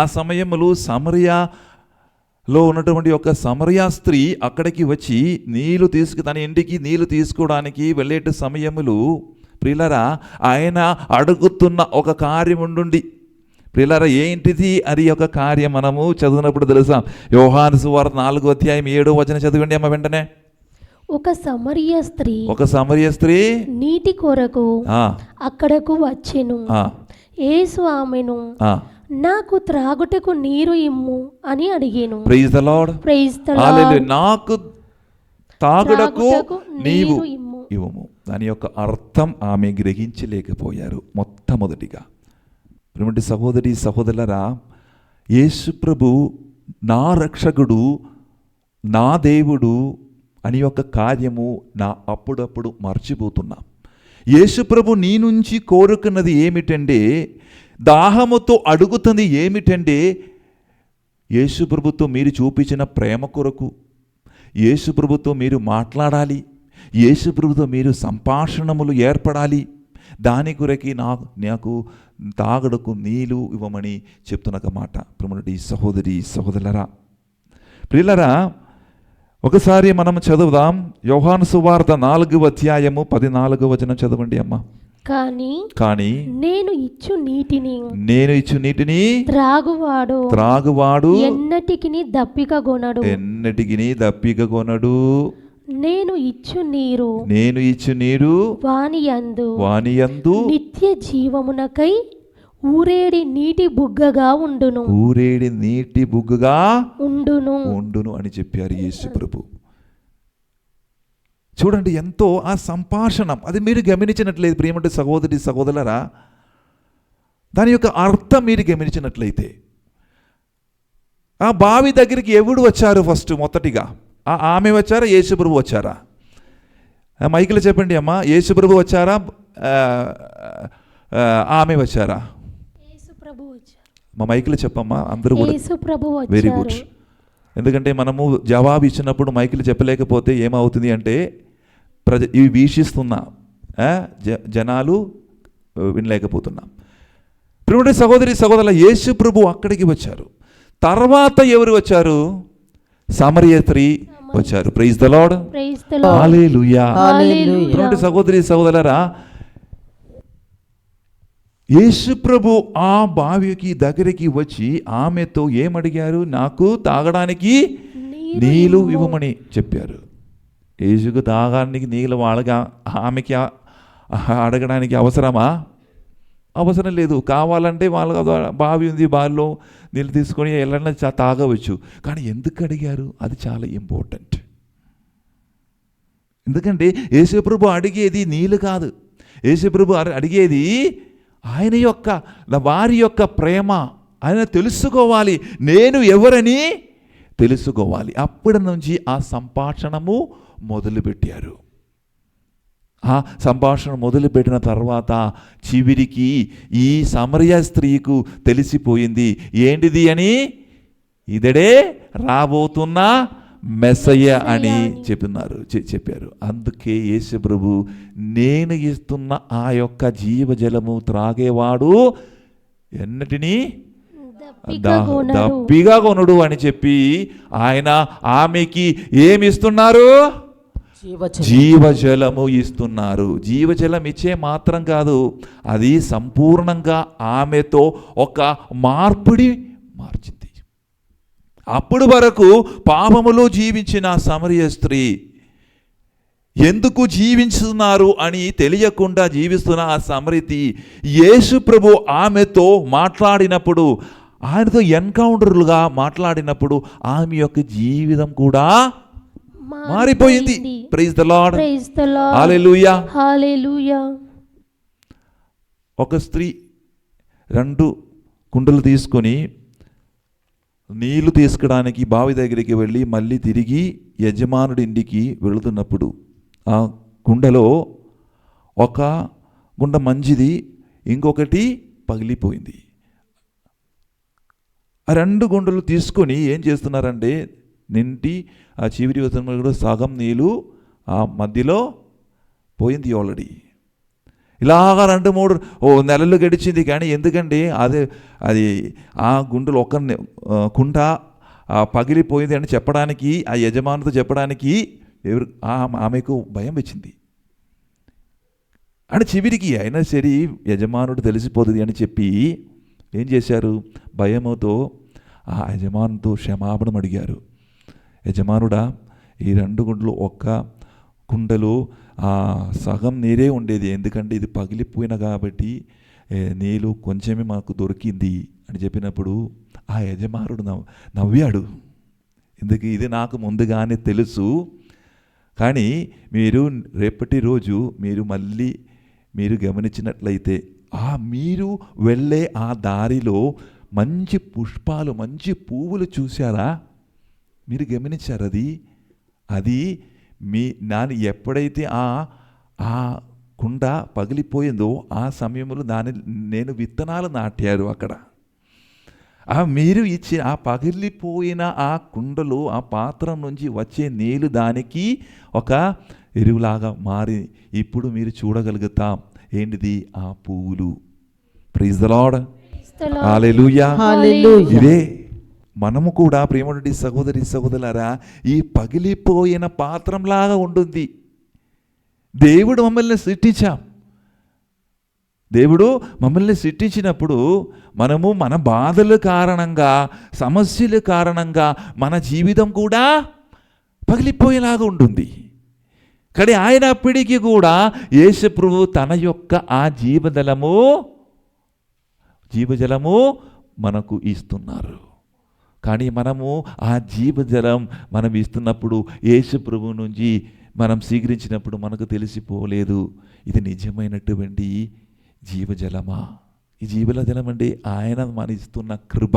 ఆ సమయంలో సమరయాలో ఉన్నటువంటి ఒక సమరయా స్త్రీ అక్కడికి వచ్చి తన ఇంటికి నీళ్లు తీసుకోవడానికి వెళ్ళేట సమయములు ప్రియులారా ఆయన అడుగుతున్న ఒక కార్యం ఉండుండి. ప్రియులారా, ఏంటిది అది ఒక కార్యం మనము చదివినప్పుడు తెలుసా? యోహాను సువార్త 4:7 చదివండి అమ్మ వెంటనే. ఒక సమరయ స్త్రీ నీటి కొరకు అక్కడకు వచ్చెను. యేసు ఆమెను నాకు త్రాగుటకు నీరు ఇమ్ము అని అడిగాను. Praise the Lord. హల్లెలూయా. నాకు తాగుటకు నీవు ఇవ్వము. దాని యొక్క అర్థం ఆమె గ్రహించలేకపోయారు. మొట్టమొదటిగా ప్రియమైన సహోదరి సహోదరులారా, యేసు ప్రభు నా రక్షకుడు, నా దేవుడు అని ఒక కార్యము అప్పుడప్పుడు మర్చిపోతున్నా. యేసు ప్రభు నీ నుంచి కోరుకున్నది ఏమిటంటే, దాహముతో అడుగుతుంది ఏమిటంటే, యేసు ప్రభుతో మీరు చూపించిన ప్రేమ కొరకు, యేసు ప్రభుతో మీరు మాట్లాడాలి, యేసు ప్రభుతో మీరు సంభాషణములు ఏర్పడాలి. దాని కొరకి నాకు తాగడకు నీళ్ళు ఇవ్వమని చెప్తున్న మాట. ప్రియమైన సహోదరి సహోదరులారా, ప్రియులారా, ఒకసారి మనం చదువుదాం. యోహాను సువార్త 4:14 చదవండి అమ్మ. కానీ నేను ఇచ్చు నీటిని త్రాగువాడు ఎన్నటికి దప్పిక కొనడు. నేను ఇచ్చు నీరు వానియందు నిత్య జీవమునకై ఊరేడి నీటి బుగ్గగా ఉండును అని చెప్పారు యేసు ప్రభు. చూడండి, ఎంతో ఆ సంభాషణ అది మీరు గమనించినట్లయితే ప్రియమైన సహోదరి సహోదరులారా, దాని యొక్క అర్థం మీరు గమనించినట్లయితే, ఆ బావి దగ్గరికి ఎవడు వచ్చారు? ఫస్ట్ మొదటిగా ఆమె వచ్చారా, యేసు ప్రభు వచ్చారా? మైకిలో చెప్పండి అమ్మా, యేసు ప్రభు వచ్చారా, ఆమె వచ్చారా? మా మైకిలో చెప్పమ్మా అందరూ కూడా. Very good. ఎందుకంటే మనము జవాబు ఇచ్చినప్పుడు మైకిలు చెప్పలేకపోతే ఏమవుతుంది అంటే ఇవి వీక్షిస్తున్నా జనాలు వినలేకపోతున్నాం. ప్రియమైన సహోదరి సహోదరుల, యేసు ప్రభు అక్కడికి వచ్చారు. తర్వాత ఎవరు వచ్చారు? సమరయ స్త్రీ వచ్చారు. Praise the Lord. హల్లెలూయా. ప్రియమైన సహోదరి సహోదరులారా, యేసు ప్రభు ఆ బావికి దగ్గరికి వచ్చి ఆమెతో ఏమడిగారు? నాకు తాగడానికి నీళ్ళు ఇవ్వమని చెప్పారు. యేసుకు తాగడానికి నీళ్ళు వాళ్ళగా ఆమెకి అడగడానికి అవసరమా? అవసరం లేదు. కావాలంటే వాళ్ళ బావి ఉంది, బావిలో నీళ్ళు తీసుకొని ఎల్లన్నా తాగవచ్చు. కానీ ఎందుకు అడిగారు? అది చాలా ఇంపార్టెంట్. ఎందుకంటే యేసు ప్రభు అడిగేది నీళ్ళు కాదు. యేసు ప్రభు అడిగేది వారి యొక్క ప్రేమ ఆయన తెలుసుకోవాలి, నేను ఎవరని తెలుసుకోవాలి. అప్పటి నుంచి ఆ సంభాషణము మొదలుపెట్టారు. ఆ సంభాషణ మొదలుపెట్టిన తర్వాత చివరికి ఈ సమరయ స్త్రీకు తెలిసిపోయింది ఏంటిది అని, ఇతడే రాబోతున్న మెస్సయ్య అని చెప్పారు. అందుకే యేసు ప్రభు, నేను ఇస్తున్న ఆ యొక్క జీవజలము త్రాగేవాడు ఎన్నటినీ దప్పిగా కొనుడు అని చెప్పి ఆయన ఆమెకి ఏమిస్తున్నారు? జీవజలము ఇస్తున్నారు. జీవజలం ఇచ్చే మాత్రం కాదు, అది సంపూర్ణంగా ఆమెతో ఒక మార్చింది. అప్పుడు వరకు పాపములో జీవించిన సమరయ స్త్రీ ఎందుకు జీవిస్తున్నారు అని తెలియకుండా జీవిస్తున్న ఆ సమరతి యేసు ప్రభు ఆమెతో మాట్లాడినప్పుడు, ఆయనతో ఎన్కౌంటర్లుగా మాట్లాడినప్పుడు ఆమె యొక్క జీవితం కూడా మారిపోయింది. Praise the Lord. Hallelujah. Hallelujah. ఒక స్త్రీ 2 కుండలు తీసుకొని నీళ్లు తీసుకోవడానికి బావి దగ్గరికి వెళ్ళి మళ్ళీ తిరిగి యజమానుడి ఇంటికి వెళుతున్నప్పుడు ఆ కుండలో ఒక గుండ మంచిది, ఇంకొకటి పగిలిపోయింది. ఆ 2 గుండెలు తీసుకొని ఏం చేస్తున్నారంటే నింటి ఆ చివరి వచనంలో కూడా సగం నీళ్ళు ఆ మధ్యలో పోయింది ఆల్రెడీ. ఇలాగా 2-3 నెలలు గడిచింది. కానీ ఎందుకంటే అది ఆ గుండెలు ఒక కుండ పగిలిపోయింది అని చెప్పడానికి, ఆ యజమానితో చెప్పడానికి ఆమెకు భయం వచ్చింది. అని చివరికి అయినా సరే యజమానుడు తెలిసిపోతుంది అని చెప్పి ఏం చేశారు, భయముతో ఆ యజమానుతో క్షమాపణ అడిగారు. యజమానుడా, ఈ 2 గుండెలు ఒక్క కుండలో సగం నీరే ఉండేది, ఎందుకంటే ఇది పగిలిపోయిన కాబట్టి నీళ్ళు కొంచెమే మాకు దొరికింది అని చెప్పినప్పుడు ఆ యజమానుడు నవ్వాడు. ఎందుకు, ఇది నాకు ముందుగానే తెలుసు, కానీ మీరు రేపటి రోజు మీరు గమనించినట్లయితే మీరు వెళ్ళే ఆ దారిలో మంచి పుష్పాలు, మంచి పువ్వులు చూశారా? మీరు గమనించారు? అది నాని ఎప్పుడైతే ఆ కుండ పగిలిపోయిందో ఆ సమయంలో నేను విత్తనాలు నాటారు అక్కడ. మీరు ఇచ్చి ఆ పగిలిపోయిన ఆ కుండలో ఆ పాత్ర నుంచి వచ్చే నీళ్ళు దానికి ఒక ఎరువులాగా మారి ఇప్పుడు మీరు చూడగలుగుతాం. ఏంటిది? ఆ పువ్వులు. Praise the Lord. హల్లెలూయా. ఇదే మనము కూడా ప్రియమైనటువంటి సహోదరి సహోదరులారా, ఈ పగిలిపోయిన పాత్రంలాగా ఉంటుంది. దేవుడు మమ్మల్ని సృష్టించినప్పుడు మనము మన బాధల కారణంగా, సమస్యల కారణంగా మన జీవితం కూడా పగిలిపోయేలాగా ఉంటుంది. కానీ ఆయన అప్పటికీ కూడా యేసు ప్రభువు తన యొక్క ఆ జీవజలము మనకు ఇస్తున్నారు. కానీ మనము ఆ జీవజలం మనం ఇస్తున్నప్పుడు యేసు ప్రభువు నుంచి మనం స్వీకరించినప్పుడు మనకు తెలిసిపోలేదు ఇది నిజమైనటువంటి జీవజలమా. ఈ జీవజలం అంటే ఆయన మన ఇస్తున్న కృప,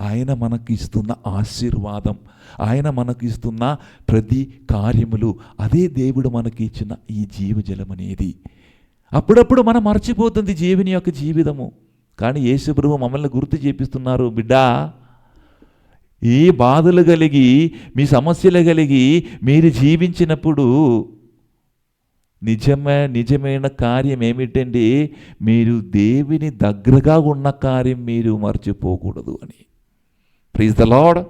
ఆయన మనకు ఇస్తున్న ఆశీర్వాదం, ఆయన మనకు ఇస్తున్న ప్రతి కార్యములు, అదే దేవుడు మనకి ఇచ్చిన ఈ జీవజలం అనేది. అప్పుడప్పుడు మనం మర్చిపోతుంది జీవుని యొక్క జీవితము. కానీ యేసు ప్రభువు మమ్మల్ని గుర్తు చేపిస్తున్నారు, బిడ్డా, ఈ బాధలు కలిగి, మీ సమస్యలు కలిగి మీరు జీవించినప్పుడు నిజమైన కార్యం ఏమిటండి? మీరు దేవుని దగ్గరగా ఉన్న కార్యం మీరు మర్చిపోకూడదు అని. Praise the Lord.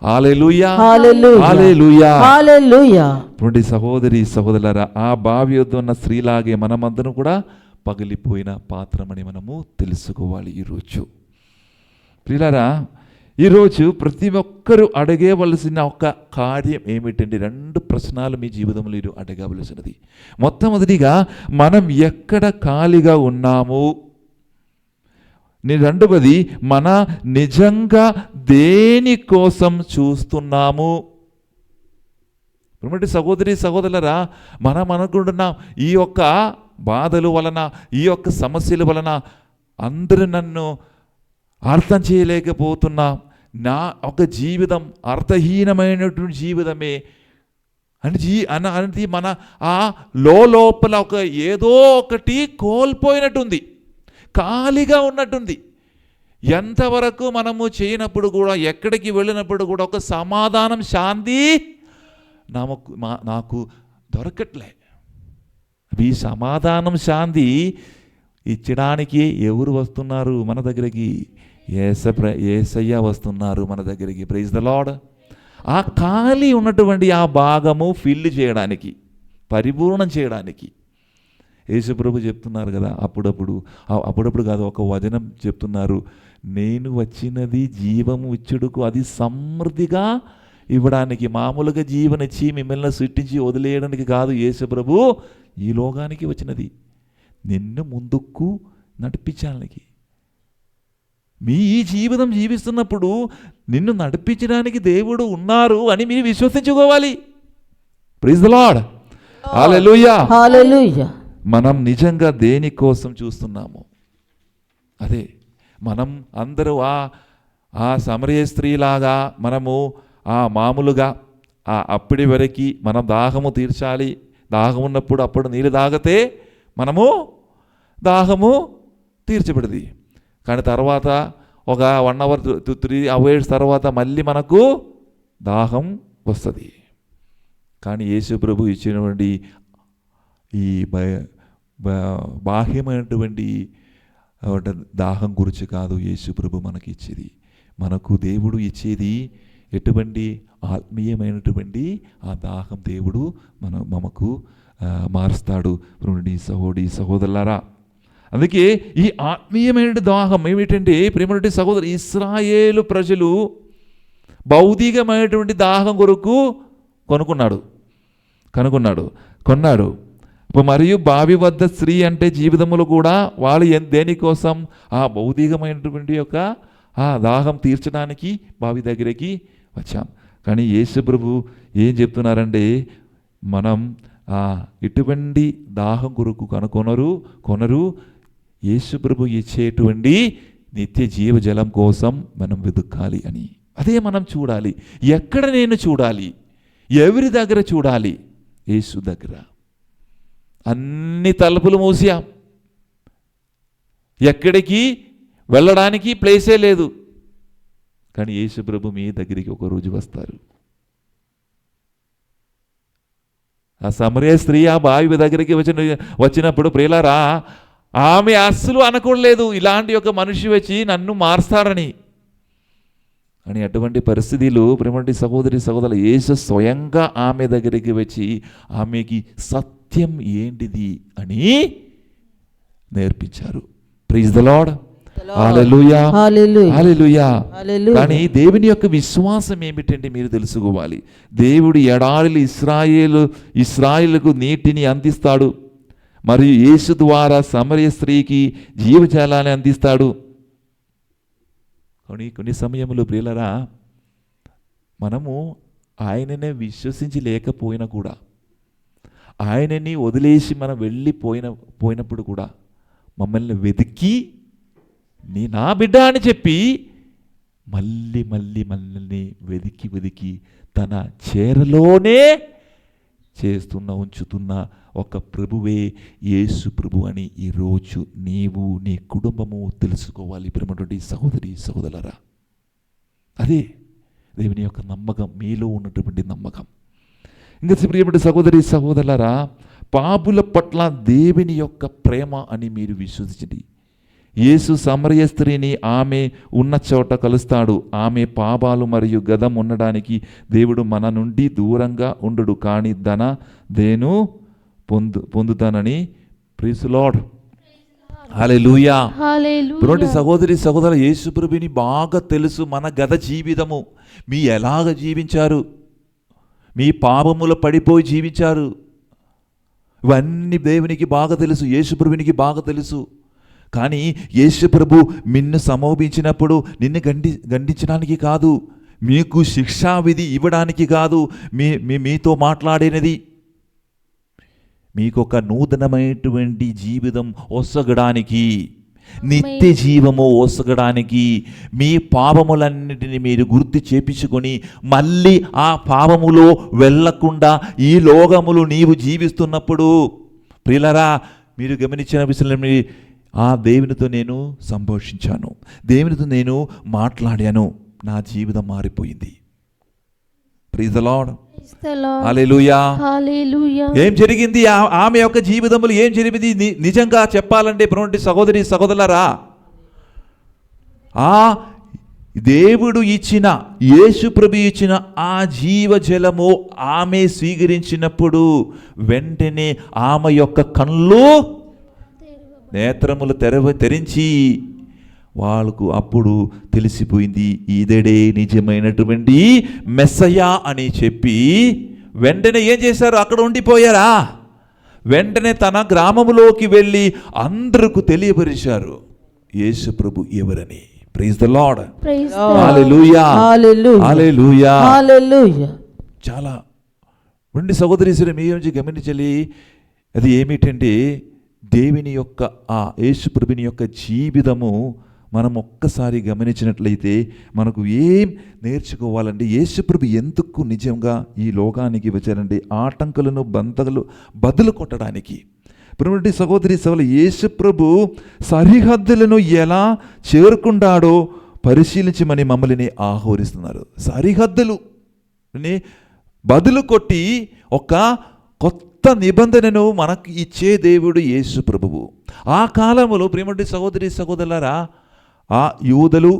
Hallelujah. Hallelujah. Hallelujah. ఇప్పుడు సహోదరి సహోదరులారా, ఆ బావి వద్ద ఉన్న స్త్రీలాగే మనమందరం కూడా పగిలిపోయిన పాత్రమని మనము తెలుసుకోవాలి. ఈరోజు ప్రియులారా, ఈరోజు ప్రతి ఒక్కరూ అడగవలసిన ఒక కార్యం ఏమిటండి? 2 ప్రశ్నలు మీ జీవితంలో మీరు అడగవలసినది. మొట్టమొదటిగా, మనం ఎక్కడ ఖాళీగా ఉన్నాము? రెండవది, మన నిజంగా దేని కోసం చూస్తున్నాము? సహోదరి సహోదరులరా, మనం అనుకుంటున్నాం ఈ యొక్క బాధల వలన, ఈ యొక్క సమస్యల వలన అందరూ నన్ను అర్థం చేయలేకపోతున్నా, నా ఒక జీవితం అర్థహీనమైనటువంటి జీవితమే అనేది మన ఆ లోపల ఒక ఏదో ఒకటి కోల్పోయినట్టుంది, ఖాళీగా ఉన్నట్టుంది. ఎంతవరకు మనము చేయనప్పుడు కూడా, ఎక్కడికి వెళ్ళినప్పుడు కూడా ఒక సమాధానం, శాంతి నాకు దొరకట్లే. ఈ సమాధానం, శాంతి ఇచ్చడానికి ఎవరు వస్తున్నారు మన దగ్గరికి? యేసయ్య వస్తున్నారు మన దగ్గరికి. Praise the lord. ఆ ఖాళీ ఉన్నటువంటి ఆ భాగము ఫిల్ చేయడానికి, పరిపూర్ణం చేయడానికి యేసు ప్రభు చెప్తున్నారు కదా, అప్పుడప్పుడు కాదు, ఒక వచనం చెప్తున్నారు, నేను వచ్చినది జీవము ఇచ్చుడుకు, అది సమృద్ధిగా ఇవ్వడానికి. మామూలుగా జీవనిచ్చి మిమ్మల్ని సృష్టించి వదిలేయడానికి కాదు యేసు ప్రభు ఈ లోకానికి వచ్చినది, నిన్ను ముందుకు నడిపించడానికి. మీ ఈ జీవితం జీవిస్తున్నప్పుడు నిన్ను నడిపించడానికి దేవుడు ఉన్నారు అని మీరు విశ్వసించుకోవాలి. Praise the Lord. Hallelujah. Hallelujah. మనం నిజంగా దేని కోసం చూస్తున్నాము? అదే మనం అందరూ ఆ సమరయ స్త్రీలాగా మనము మామూలుగా అప్పటి వరకు మనం దాహము తీర్చాలి, దాహం ఉన్నప్పుడు అప్పుడు నీళ్ళు తాగితే మనము దాహము తీర్చబడింది. కానీ తర్వాత ఒక 1 hour 3 hours తర్వాత మళ్ళీ మనకు దాహం వస్తుంది. కానీ యేసు ప్రభు ఇచ్చినటువంటి ఈ బాహ్యమైనటువంటి దాహం గురించి కాదు యేసు ప్రభు మనకి ఇచ్చేది. మనకు దేవుడు ఇచ్చేది ఎటువంటి ఆత్మీయమైనటువంటి ఆ దాహం దేవుడు మనకు మారుస్తాడు. సహోదరి సహోదరులారా, అందుకే ఈ ఆత్మీయమైన దాహం ఏమిటంటే ప్రేమటువంటి సహోదరు, ఇశ్రాయేలు ప్రజలు భౌతికమైనటువంటి దాహం కొరకు కొన్నాడు. మరియు బావి వద్ద స్త్రీ అంటే జీవితంలో కూడా వాళ్ళు దేనికోసం ఆ భౌతికమైనటువంటి యొక్క ఆ దాహం తీర్చడానికి బావి దగ్గరికి వచ్చాం. కానీ యేసు ప్రభు ఏం చెప్తున్నారంటే, మనం ఇటువంటి దాహం కొరకు కొనరు యేసు ప్రభు ఇచ్చేటువంటి నిత్య జీవజలం కోసం మనం వెతుక్కాలి అని. అదే మనం చూడాలి. ఎక్కడ నేను చూడాలి? ఎవరి దగ్గర చూడాలి? యేసు దగ్గర. అన్ని తలుపులు మూసాం, ఎక్కడికి వెళ్ళడానికి ప్లేసే లేదు. కానీ యేసు ప్రభు మీ దగ్గరికి ఒకరోజు వస్తారు. ఆ సమరయ స్త్రీ ఆ బావి దగ్గరికి వచ్చినప్పుడు ప్రియులారా, ఆమె అస్సలు అనుకోలేదు ఇలాంటి ఒక మనిషి వచ్చి నన్ను మారుస్తారని. అని అటువంటి పరిస్థితులు ప్రేమటి సహోదరులు, యేసు స్వయంగా ఆమె దగ్గరికి వచ్చి ఆమెకి సత్యం ఏంటిది అని నేర్పించారు. Praise the Lord. Hallelujah, hallelujah. కానీ దేవుని యొక్క విశ్వాసం ఏమిటంటే మీరు తెలుసుకోవాలి. దేవుడు ఎడారిలో ఇశ్రాయేలుకు నీటిని అందిస్తాడు, మరియు యేసు ద్వారా సమరయ స్త్రీకి జీవజలాన్ని అందిస్తాడు. కొన్ని సమయంలో ప్రియులరా, మనము ఆయననే విశ్వసించి లేకపోయినా కూడా, ఆయనని వదిలేసి మనం వెళ్ళిపోయినప్పుడు కూడా మమ్మల్ని వెతికి నా బిడ్డ అని చెప్పి మళ్ళీ మనల్ని వెతికి తన చేరలోనే ఉంచుతున్న ఒక ప్రభువే యేసు ప్రభు అని ఈరోజు నీవు నీ కుటుంబము తెలుసుకోవాలి. ప్రేమటువంటి సహోదరి సహోదరులారా, అదే దేవుని యొక్క నమ్మకం, మీలో ఉన్నటువంటి నమ్మకం. ఇంకా ప్రియమైన సహోదరి సహోదరులారా, పాపుల పట్ల దేవుని యొక్క ప్రేమ అని మీరు విశ్వసించండి. యేసు సమరయ స్త్రీని ఆమె ఉన్న చోట కలుస్తాడు. ఆమె పాపాలు మరియు గదం ఉండడానికి దేవుడు మన నుండి దూరంగా ఉండడు, కానీ దేను పొందుతానని. Praise the Lord. హల్లెలూయా. ప్రియమైన సహోదరి సహోదరులు, యేసు ప్రభువుని బాగా తెలుసు మన గత జీవితము. మీ ఎలాగ జీవించారు? మీ పాపములో పడిపోయి జీవించారు. ఇవన్నీ దేవునికి బాగా తెలుసు, యేసు ప్రభువునికి బాగా తెలుసు. కానీ యేసు ప్రభు నిన్ను సమోపించినప్పుడు నిన్ను గండించడానికి కాదు, మీకు శిక్షావిధి ఇవ్వడానికి కాదు, మీతో మాట్లాడినది మీకు ఒక నూతనమైనటువంటి జీవితం ఒసగడానికి, నిత్య జీవము ఒసగడానికి, మీ పాపములన్నిటిని మీరు గుర్తు చేపించుకొని మళ్ళీ ఆ పాపములో వెళ్ళకుండా ఈ లోకములు నీవు జీవిస్తున్నప్పుడు ప్రియులారా, మీరు గమనించిన విషయం, ఆ దేవునితో నేను సంభాషించాను, దేవునితో నేను మాట్లాడాను, నా జీవితం మారిపోయింది. Praise the Lord. హల్లెలూయా. ఏం జరిగింది ఆమె యొక్క జీవితంలో? ఏం జరిగింది నిజంగా చెప్పాలంటే ప్రియమైన సహోదరి సహోదరులారా, ఆ దేవుడు ఇచ్చిన, యేసు ప్రభు ఇచ్చిన ఆ జీవజలము ఆమె స్వీకరించినప్పుడు వెంటనే ఆమె యొక్క కళ్ళు నేత్రములు తెరించి వాళ్ళకు అప్పుడు తెలిసిపోయింది, ఇతడే నిజమైనటువంటి మెస్సయా అని చెప్పి వెంటనే ఏం చేశారు? అక్కడ ఉండిపోయారా? వెంటనే తన గ్రామములోకి వెళ్ళి అందరికి తెలియపరిచారు యేసు ప్రభు ఎవరని. Praise the Lord. Hallelujah, hallelujah, hallelujah. చాలా రెండు సహోదరి మీ గమనించాలి. అది ఏమిటంటే దేవుని యొక్క ఆ యేసు ప్రభుని యొక్క జీవితము మనం ఒక్కసారి గమనించినట్లయితే మనకు ఏం నేర్చుకోవాలంటే, యేసు ప్రభు ఎందుకు నిజంగా ఈ లోకానికి వచ్చారంటే ఆటంకులను బదులు కొట్టడానికి. ప్రియమైన సహోదరి సోదరులు, యేసు ప్రభు సరిహద్దులను ఎలా చేరుకుంటాడో పరిశీలించమని మమ్మల్ని ఆహ్వానిస్తున్నారు. సరిహద్దులు బదులు కొట్టి ఒక కొత్త నిబంధనను మనకు ఇచ్చే దేవుడు యేసు ప్రభువు. ఆ కాలంలో ప్రియమైన సహోదరి సహోదరులారా, ఆ యూదులు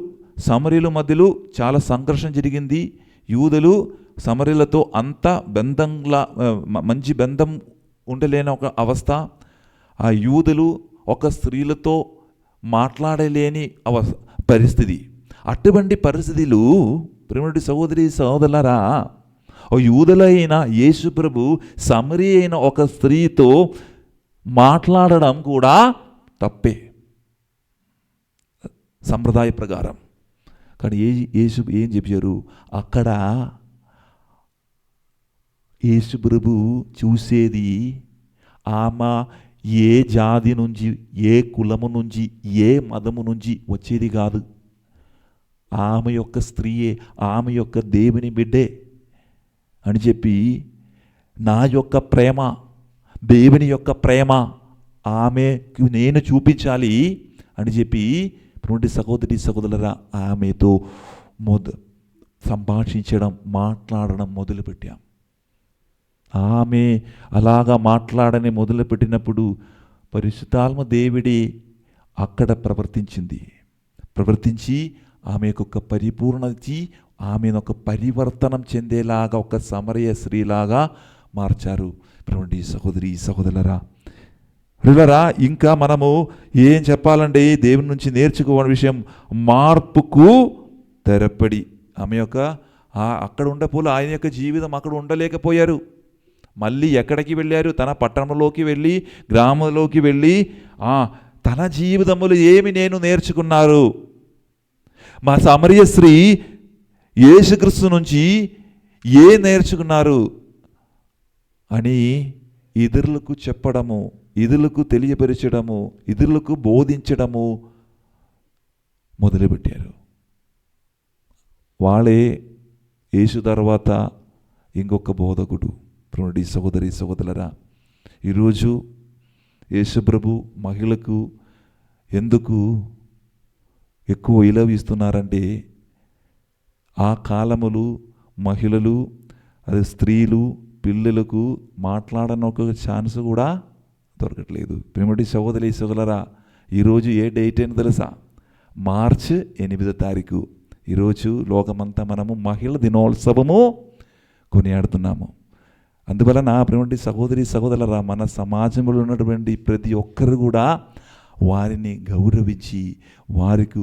సమరీల మధ్యలో చాలా సంఘర్షణ జరిగింది. యూదులు సమరీలతో అంత బంధంలా మంచి బంధం ఉండలేని ఒక అవస్థ. ఆ యూదులు ఒక స్త్రీలతో మాట్లాడలేని పరిస్థితి. అటువంటి పరిస్థితులు ప్రియమైన సహోదరి సహోదరులారా, యూదులైన యేసు ప్రభు సమరీ అయిన ఒక స్త్రీతో మాట్లాడడం కూడా తప్పే సంప్రదాయ ప్రకారం. కానీ యేసు ఏం చెప్పారు? అక్కడ యేసు ప్రభు చూసేది ఆమె ఏ జాతి నుంచి, ఏ కులము నుంచి, ఏ మతము నుంచి వచ్చేది కాదు. ఆమె యొక్క స్త్రీయే, ఆమె యొక్క దేవుని బిడ్డే అని చెప్పి, నా యొక్క ప్రేమ, దేవుని యొక్క ప్రేమ ఆమెకు నేను చూపించాలి అని చెప్పి ప్రియమైన సహోదరి సహోదరులారా, ఆమెతో సంభాషించడం, మాట్లాడడం మొదలుపెట్టాం. ఆమె అలాగా మాట్లాడని మొదలుపెట్టినప్పుడు పరిశుద్ధాత్మ దేవుడి అక్కడ ప్రవర్తించి ఆమెకు ఒక పరిపూర్ణత, ఆమెను ఒక పరివర్తనం చెందేలాగా ఒక సమరయ స్త్రీలాగా మార్చారు. ప్రియమైన సహోదరి సహోదరులారా, ఇంకా మనము ఏం చెప్పాలంటే దేవుని నుంచి నేర్చుకోవని విషయం, మార్పుకు తెరపడి ఆమె యొక్క అక్కడ ఉండపోలు ఆయన యొక్క జీవితం అక్కడ ఉండలేకపోయారు. మళ్ళీ ఎక్కడికి వెళ్ళారు? తన పట్టణంలోకి వెళ్ళి, గ్రామంలోకి వెళ్ళి తన జీవితములు ఏమి నేను నేర్చుకున్నారు, మా సమరయ స్త్రీ యేసుక్రీస్తు నుంచి నేర్చుకున్నారు అని ఇతరులకు చెప్పడము, ఇతరులకు తెలియపరచడము, ఇతరులకు బోధించడము మొదలుపెట్టారు. వాళ్ళే యేసు తర్వాత ఇంకొక బోధకుడు. ప్రియమైన సహోదరి సహోదరులారా, ఈరోజు యేసు ప్రభు మహిళకు ఎందుకు ఎక్కువ విలువ ఇస్తున్నారంటే, ఆ కాలములు మహిళలు, అది స్త్రీలు, పిల్లలకు మాట్లాడని ఒక ఛాన్స్ కూడా దొరకట్లేదు. ప్రియమైన సహోదరి సహోదరులారా, ఈరోజు ఏ డేట్ అని తెలుసా? మార్చి 8వ తారీఖు. ఈరోజు లోకమంతా మనము మహిళా దినోత్సవము కొనియాడుతున్నాము. అందువలన ప్రియమైన సహోదరి సహోదరులారా, మన సమాజంలో ఉన్నటువంటి ప్రతి ఒక్కరు కూడా వారిని గౌరవించి, వారికి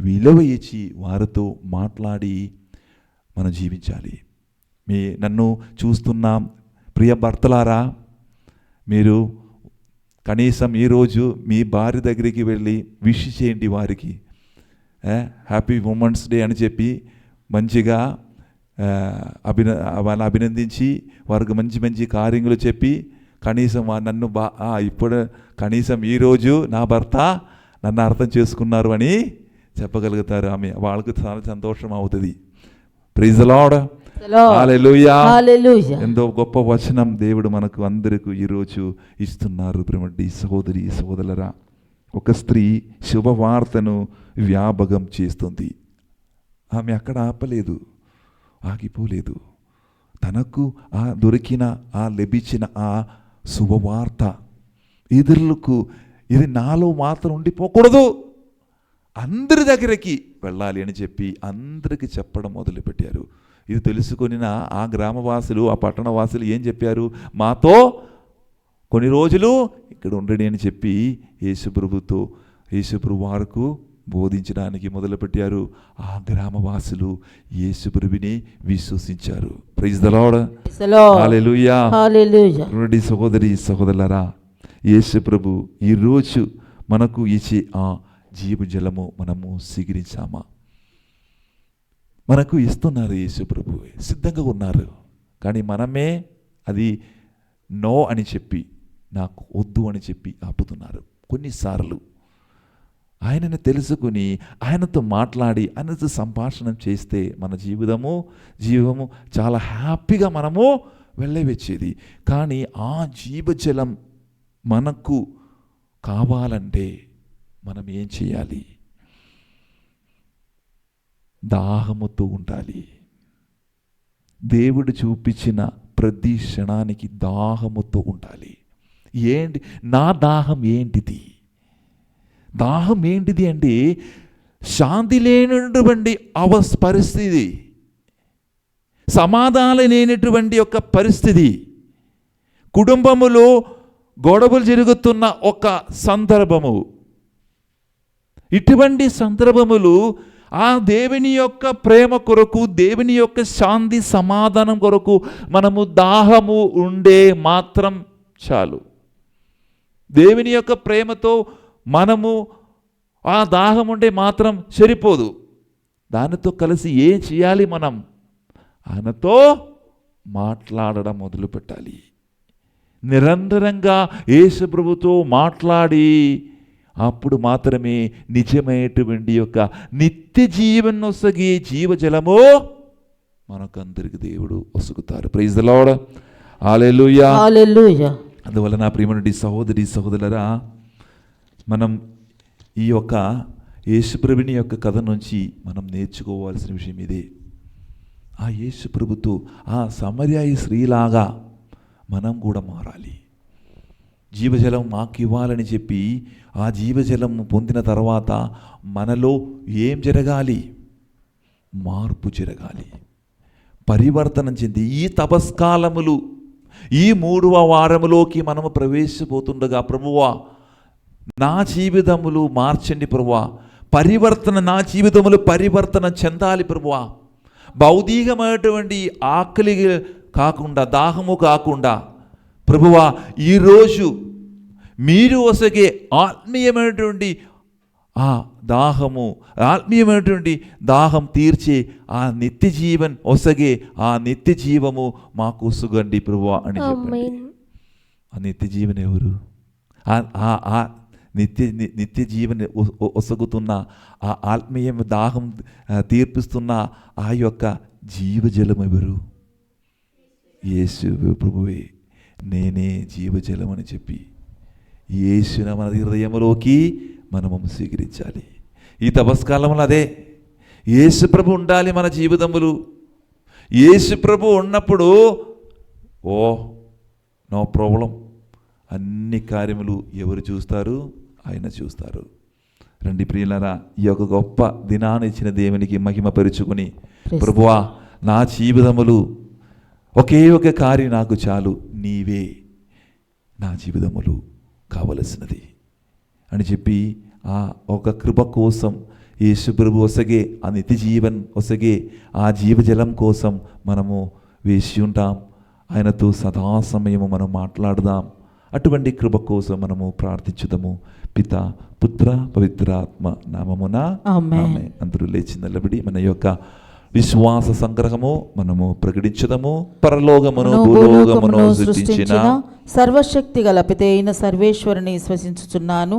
విలువ ఇచ్చి, వారితో మాట్లాడి మనం జీవించాలి. నన్ను చూస్తున్న ప్రియ భర్తలారా, మీరు కనీసం ఈరోజు మీ భార్య దగ్గరికి వెళ్ళి విష్ చేయండి, వారికి హ్యాపీ ఉమెన్స్ డే అని చెప్పి మంచిగా వాళ్ళని అభినందించి, వారికి మంచి మంచి కార్యములు చెప్పి, కనీసం నన్ను ఇప్పుడు కనీసం ఈరోజు నా భర్త నన్ను అర్థం చేసుకున్నారు అని చెప్పగలుగుతారు. ఆమె వాళ్ళకు చాలా సంతోషం అవుతుంది. ప్రైజ్ ది లార్డ్, హల్లెలూయా. ఎంతో గొప్ప వచనం దేవుడు మనకు అందరికీ ఈరోజు ఇస్తున్నారు. ప్రియమైన సహోదరి సహోదరులారా, ఒక స్త్రీ శుభవార్తను వ్యాపకం చేస్తుంది. ఆమె అక్కడ ఆగిపోలేదు. తనకు దొరికిన లభించిన శుభవార్త ఇతరులకు, ఇది నాలో మాత్రం ఉండిపోకూడదు, అందరి దగ్గరికి వెళ్ళాలి అని చెప్పి అందరికి చెప్పడం మొదలుపెట్టారు. ఇది తెలుసుకొనిన ఆ గ్రామవాసులు, ఆ పట్టణవాసులు ఏం చెప్పారు? మాతో కొన్ని రోజులు ఇక్కడ ఉండండి అని చెప్పి యేసుప్రభు వారికి బోధించడానికి మొదలుపెట్టారు. ఆ గ్రామవాసులు యేసుప్రభుని విశ్వసించారు. ప్రైజ్ ది లార్డ్, హల్లెలూయా. సహోదరి సహోదరులారా, యేసుప్రభు ఈరోజు మనకు ఇచ్చే ఆ జీవజలము మనము స్వీకరించామా? మనకు ఇస్తున్నారు. యేసుప్రభు సిద్ధంగా ఉన్నారు. కానీ మనమే అది నో అని చెప్పి, నాకు వద్దు అని చెప్పి ఆపుతున్నారు. కొన్నిసార్లు ఆయనను తెలుసుకుని, ఆయనతో మాట్లాడి, ఆయనతో సంభాషణ చేస్తే మన జీవము చాలా హ్యాపీగా మనము వెళ్ళవచ్చేది. కానీ ఆ జీవజలం మనకు కావాలంటే మనం ఏం చేయాలి? దాహముతో ఉండాలి. దేవుడు చూపించిన ప్రతి క్షణానికి దాహముతో ఉండాలి. ఏంటి నా దాహం? ఏంటిది దాహం? ఏంటిది అంటే శాంతి లేనటువంటి పరిస్థితి, సమాధానం లేనటువంటి ఒక పరిస్థితి, కుటుంబములో గొడవలు జరుగుతున్న ఒక సందర్భము. ఇటువంటి సందర్భములు ఆ దేవుని యొక్క ప్రేమ కొరకు, దేవుని యొక్క శాంతి సమాధానం కొరకు మనము దాహము ఉండే మాత్రం చాలు. దేవుని యొక్క ప్రేమతో మనము ఆ దాహం ఉండే మాత్రం సరిపోదు. దానితో కలిసి ఏం చేయాలి? మనం ఆయనతో మాట్లాడడం మొదలుపెట్టాలి. నిరంతరంగా యేసు ప్రభుతో మాట్లాడి అప్పుడు మాత్రమే నిజమైనటువంటి యొక్క నిత్య జీవన్ ఒసగే జీవజలము మనకందరికి దేవుడు ఒసుగుతారు. Praise the Lord. Hallelujah. Hallelujah. అందువల్ల నా ప్రియమైనటువంటి సహోదరి సహోదరులారా, మనం ఈ యొక్క యేసుప్రభుని యొక్క కథ నుంచి మనం నేర్చుకోవాల్సిన విషయం ఇదే. ఆ యేసుప్రభుతో ఆ సమరయాయి స్త్రీలాగా మనం కూడా మారాలి. జీవజలం మాకు ఇవ్వాలని చెప్పి ఆ జీవజలం పొందిన తర్వాత మనలో ఏం జరగాలి? మార్పు జరగాలి, పరివర్తనం చెంది ఈ తపస్కాలములు, ఈ 3వ వారములోకి మనము ప్రవేశిపోతుండగా, ప్రభువా నా జీవితములు మార్చండి ప్రభువా, పరివర్తన, నా జీవితములు పరివర్తన చెందాలి ప్రభువా. భౌతికమైనటువంటి ఆకలి కాకుండా, దాహము కాకుండా ప్రభువా, ఈరోజు మీరు ఒసగే ఆత్మీయమైనటువంటి ఆ దాహము, ఆత్మీయమైనటువంటి దాహం తీర్చే ఆ నిత్య జీవన్ ఒసగే ఆ నిత్య జీవము మాకు ఒసగండి ప్రభువా అని చెప్పండి. ఆ నిత్య జీవన్ ఎవరు? ఆ నిత్య జీవన్ ఒసగుతున్న ఆ ఆత్మీయ దాహం తీర్పిస్తున్న ఆ యొక్క జీవజలం ఎవరు? యేసు ప్రభువే. నేనే జీవజలం అని చెప్పి యేసుని మన హృదయంలోకి మనము స్వీకరించాలి. ఈ తపస్కాలంలో అదే యేసు ప్రభు ఉండాలి మన జీవితములు. యేసు ప్రభు ఉన్నప్పుడు నో ప్రాబ్లం. అన్ని కార్యములు ఎవరు చూస్తారు? ఆయన చూస్తారు. రండి ప్రియులారా, ఈ యొక్క గొప్ప దినాన్ని ఇచ్చిన దేవునికి మహిమ పరుచుకుని, ప్రభువా నా జీవితములు ఒకే ఒక కార్యం నాకు చాలు, నీవే నా జీవితములు కావలసినది అని చెప్పి ఆ ఒక కృప కోసం యేసు ప్రభు ఒసగే ఆ నిత్య జీవన్ ఒసగే ఆ జీవజలం కోసం మనము వేసి ఉంటాం. ఆయనతో సదా సమయము మనం మాట్లాడదాం. అటువంటి కృప కోసం మనము ప్రార్థించుదాము. పిత, పుత్ర, పవిత్రాత్మ నామమున ఆమేన్. అందరూ లేచి నిలబడి మన యొక్క విశ్వాస సంగ్రహము మనము ప్రకటించుదాము. పరలోకమును భూలోకమును సృష్టించిన సర్వశక్తి గల పితైన సర్వేశ్వరుని విశ్వసించుచున్నాను.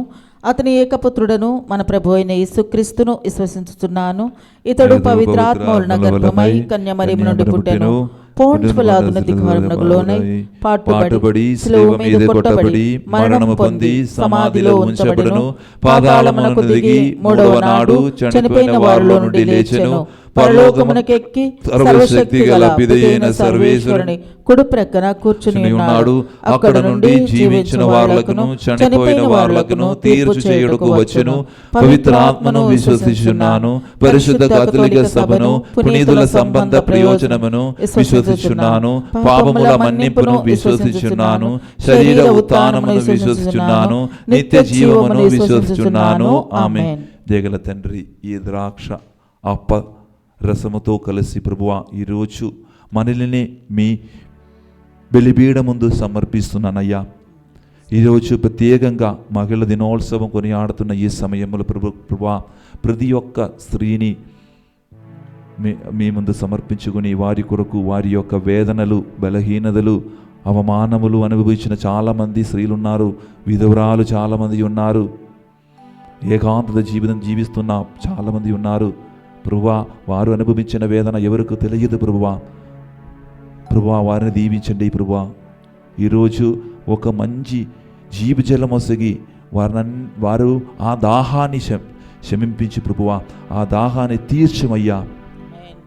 అతని ఏకపుత్రుడను మన ప్రభు అయిన యేసుక్రీస్తును విశ్వసించుచున్నాను. ఇతడు పవిత్రాత్మవలన గర్భమై కన్యమరియము నుండి పుట్టెను. పోంటి పిలాతును అధికారమునకు లోనై పాటుపడి శిలువ మీద కొట్టబడి మరణము పొంది సమాధిలో ఉంచబడెను. పాతాళమునకు దిగి 3వ నాడు చనిపోయిన వారిలో నుండి లేచెను. పరలోకమునకెక్కి సర్వశక్తి గల పితైన సర్వేశ్వరుని కుడి ప్రక్కన కూర్చుని ఉన్నాడు. అక్కడ నుండి జీవించిన వారులకును చనిపోయిన వారులకును తీర్పు చేయుటకు వచ్చెను. పవిత్రాత్మను విశ్వసించుచున్నాను. పరిశుద్ధ కథోలిక సభను, పునీతుల సంబంధ ప్రయోజనమును విశ్వసించుచున్నాను. పాపముల మన్నింపును విశ్వసించుచున్నాను. శరీర ఉత్థానమును విశ్వసించుచున్నాను. నిత్య జీవమును విశ్వసించుచున్నాను. ఆమేన్. దేగల తండ్రి, ఈ ద్రాక్ష అప్ప రసముతో కలిసి ప్రభువా ఈరోజు మనల్ని మీ బలిపీఠం ముందు సమర్పిస్తున్నానయ్యా. ఈరోజు ప్రత్యేకంగా మహిళల దినోత్సవం కొనియాడుతున్న ఈ సమయంలో ప్రభువా ప్రతి ఒక్క స్త్రీని మీ ముందు సమర్పించుకుని వారి కొరకు వారి యొక్క వేదనలు, బలహీనతలు, అవమానములు అనుభవించిన చాలామంది స్త్రీలు ఉన్నారు. విధవరాలు చాలామంది ఉన్నారు. ఏకాంతత జీవితం జీవిస్తున్న చాలామంది ఉన్నారు. ప్రభువా వారు అనుభవించిన వేదన ఎవరికి తెలియదు ప్రభువా. ప్రభువా వారిని దీవించండి ప్రభువా. ఈరోజు ఒక మంచి జీవజలమొసగి వారు ఆ దాహాన్ని శమింపించి ప్రభువా ఆ దాహాన్ని తీర్చమయ్యా.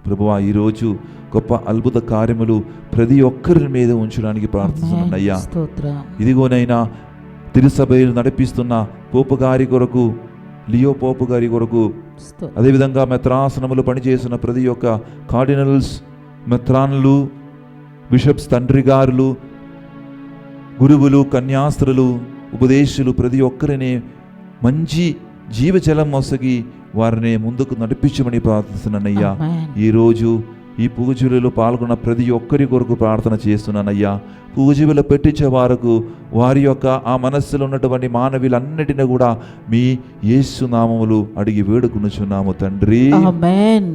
ప్రభువా ఈరోజు గొప్ప అద్భుత కార్యములు ప్రతి ఒక్కరి మీద ఉంచడానికి ప్రార్థిస్తున్నానయ్యా. ఇదిగోనైనా తిరుసభలు నడిపిస్తున్న పోపు గారి కొరకు, లియో పోపు గారి కొరకు, అదేవిధంగా మెత్రాసనములు పనిచేసిన ప్రతి ఒక్క కార్డినల్స్, మెత్రాన్లు, బిషప్స్, తండ్రి గారులు, గురువులు, కన్యాస్త్రులు, ఉపదేశులు ప్రతి ఒక్కరిని మంచి జీవజలం మొసగి వారిని ముందుకు నడిపించమని ప్రార్థిస్తున్నానయ్యా. ఈరోజు ఈ పూజలలో పాల్గొన్న ప్రతి ఒక్కరి కొరకు ప్రార్థన చేస్తున్నానయ్యా. పూజలు పెట్టించే వారికి వారి యొక్క ఆ మనస్సులో ఉన్నటువంటి మానవులన్నిటిని కూడా మీ యేసు నామములు అడిగి వేడుకొనుచున్నాము తండ్రి. ఆమేన్.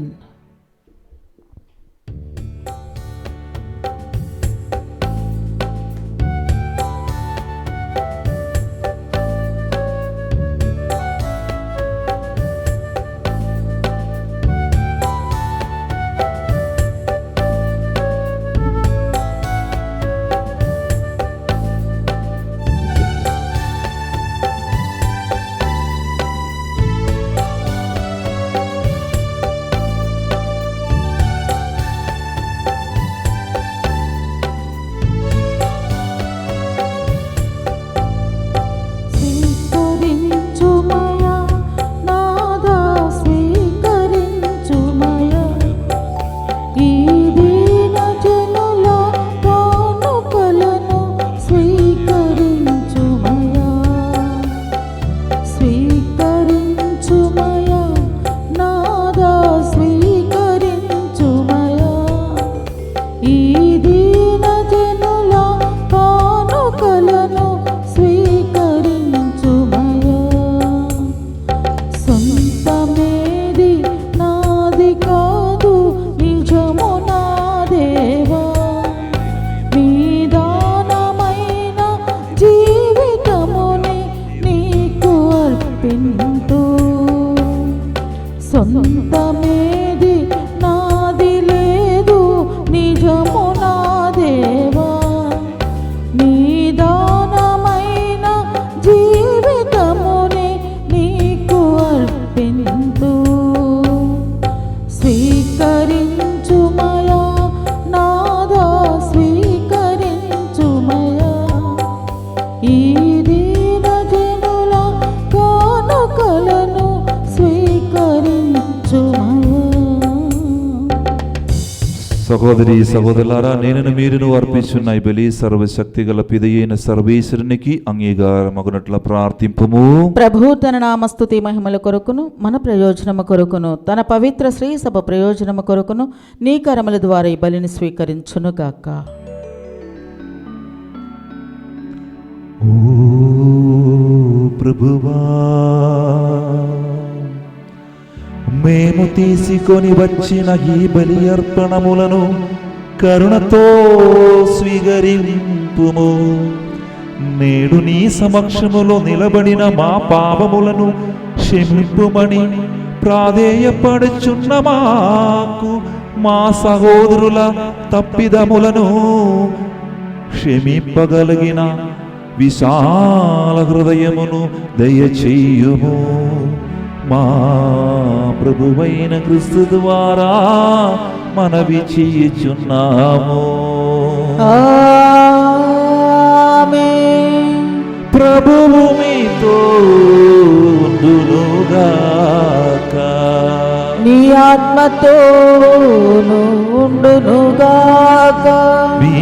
సొంతమేది నాది లేదు నిజము నా దేవా, నీ దానమైన జీవితముని నీకు అర్పింతు. స్వీకరించుమయా నాదా, స్వీకరించుమయా ఈ దీన జనుల కానుకలను సహోదరి సహోదరులారా, నేను మీరును అర్పించున్న ఈ బలి సర్వశక్తి గల పిదయైన సర్వేశ్వరునికి అంగీకారమగునట్ల ప్రార్థింపుము. ప్రభు తన నామస్తుతి మహిమల కొరకును మన ప్రయోజనము కొరకును తన పవిత్ర శ్రీ సభ ప్రయోజనము కొరకును నీ కరముల ద్వారా ఈ బలిని స్వీకరించును గాక. ఓ ప్రభువా, మేము తీసుకొని వచ్చిన ఈ బలి అర్పణములను కరుణతో స్వీకరింపుము. నేడు నీ సమక్షములో నిలబడిన మా పాపములను క్షమింపుమని ప్రాధేయపడుచున్న మాకు మా సహోదరుల తప్పిదములను క్షమింపగలిగిన విశాల హృదయమును దయచేయుము. మా ప్రభువైన క్రీస్తు ద్వారా మనవి చేయుచున్నాము. ఆమేన్. ప్రభువు మీతో ఉండునుగాక, నీ ఆత్మతోను ఉండునుగాక. మీ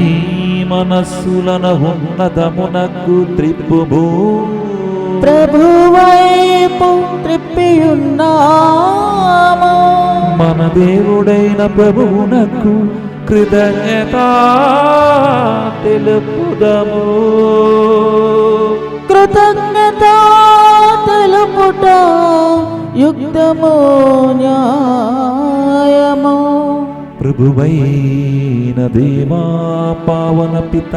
మనస్సులను ఉన్నతమునకు త్రిప్పుము. ప్రభువైపు త్రిప్పియున్నాము. మన దేవుడైన ప్రభువునకు కృతజ్ఞత తెలుపుదము. కృతజ్ఞత తెలుపుట యుక్తము న్యాయము. ప్రభువైన దేవా, పావన పిత,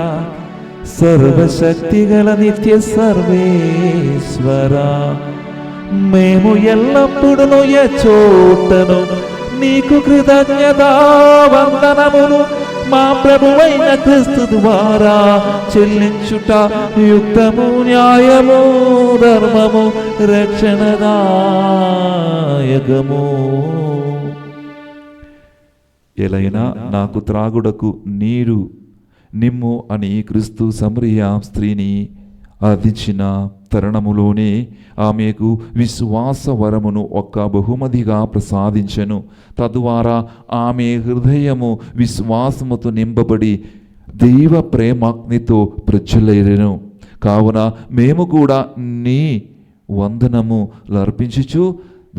సర్వశక్తి గల నిత్య సర్వేశ్వర, మేము ఎల్లప్పుడూ చోటను నీకు కృతజ్ఞత వందనములు మా ప్రభువైన క్రీస్తు ద్వారా చెల్లించుట యుక్తము, న్యాయము, ధర్మము, రక్షణదాయకము. ఎలైనా నాకు త్రాగుడకు నీరు నిమ్ము అని క్రీస్తు సమరయ స్త్రీని అర్థించిన తరుణములోనే ఆమెకు విశ్వాస వరమును ఒక్క బహుమతిగా ప్రసాదించెను. తద్వారా ఆమె హృదయము విశ్వాసముతో నింపబడి దైవ ప్రేమాగ్నితో ప్రజ్వలేరెను. కావున మేము కూడా నీ వందనము లర్పించుచు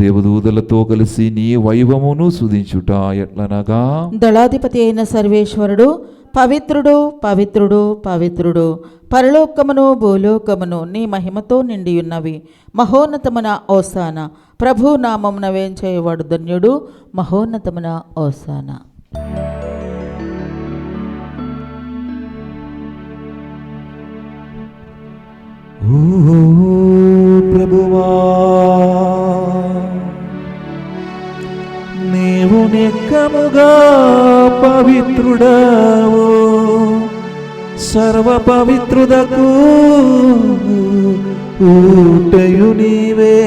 దేవదూతలతో కలిసి నీ వైభవమును స్తుతించుట ఎట్లనగా, దళాధిపతి అయిన సర్వేశ్వరుడు పవిత్రుడు, పవిత్రుడు, పవిత్రుడు, పరలోకమును భూలోకమును నీ మహిమతో నిండియున్నవి. మహోన్నతమున ఓసాన, ప్రభు నామమున వేంచేయవాడు ధన్యుడు. మహోన్నతమున ఓసాన. ఓ ప్రభువా, నీవు నిక్కముగా పవిత్రుడవు, సర్వ పవిత్రుదకు ఊటయు నీవే.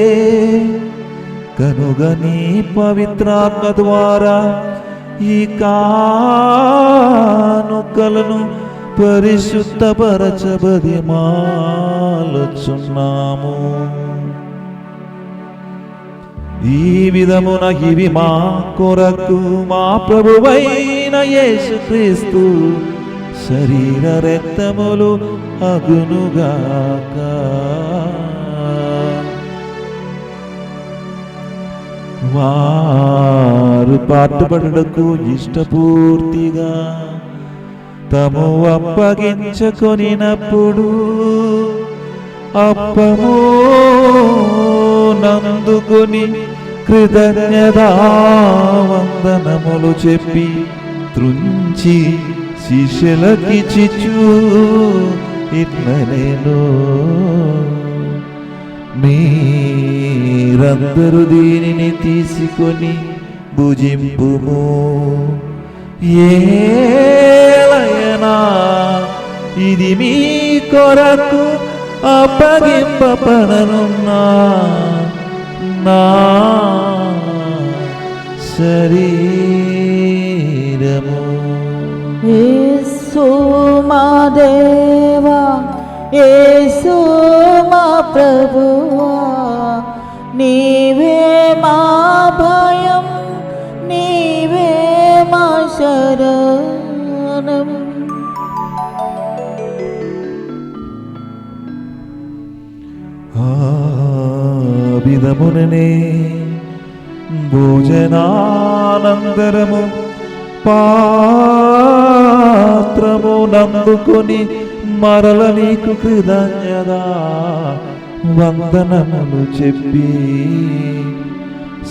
కనుగ నీ పవిత్రాత్మ ద్వారా ఈ కానుకలను పరిశుద్ధపరచబది మాలుచున్నాము. ఈ విధమున ఇవి మా కొరకు మా ప్రభువైన యేసుక్రీస్తు శరీర రక్తములు అగునుగాక. వారు పాటుపడుటకు ఇష్టపూర్తిగా తము అప్పగించుకొనినప్పుడు అప్పము నందుకొని కృతజ్ఞతా వందనములు చెప్పి త్రుంచి శిష్యులకిచ్చిచు ఇట్లనేను, మీరందరూ దీనిని తీసుకొని భుజింపుము. ఏలయనా ఇది మీ కొరకు అప్పగింపబడనున్నా నా శరీరము. యేసు మా దేవా, యేసు మా ప్రభువా, నీవే మా భయం, నీవే మా శరణం. ఆ విధముననే భోజనానంతరము పాత్రము నందుకొని మరల నీకు కృతజ్ఞతా వందనములు చెప్పి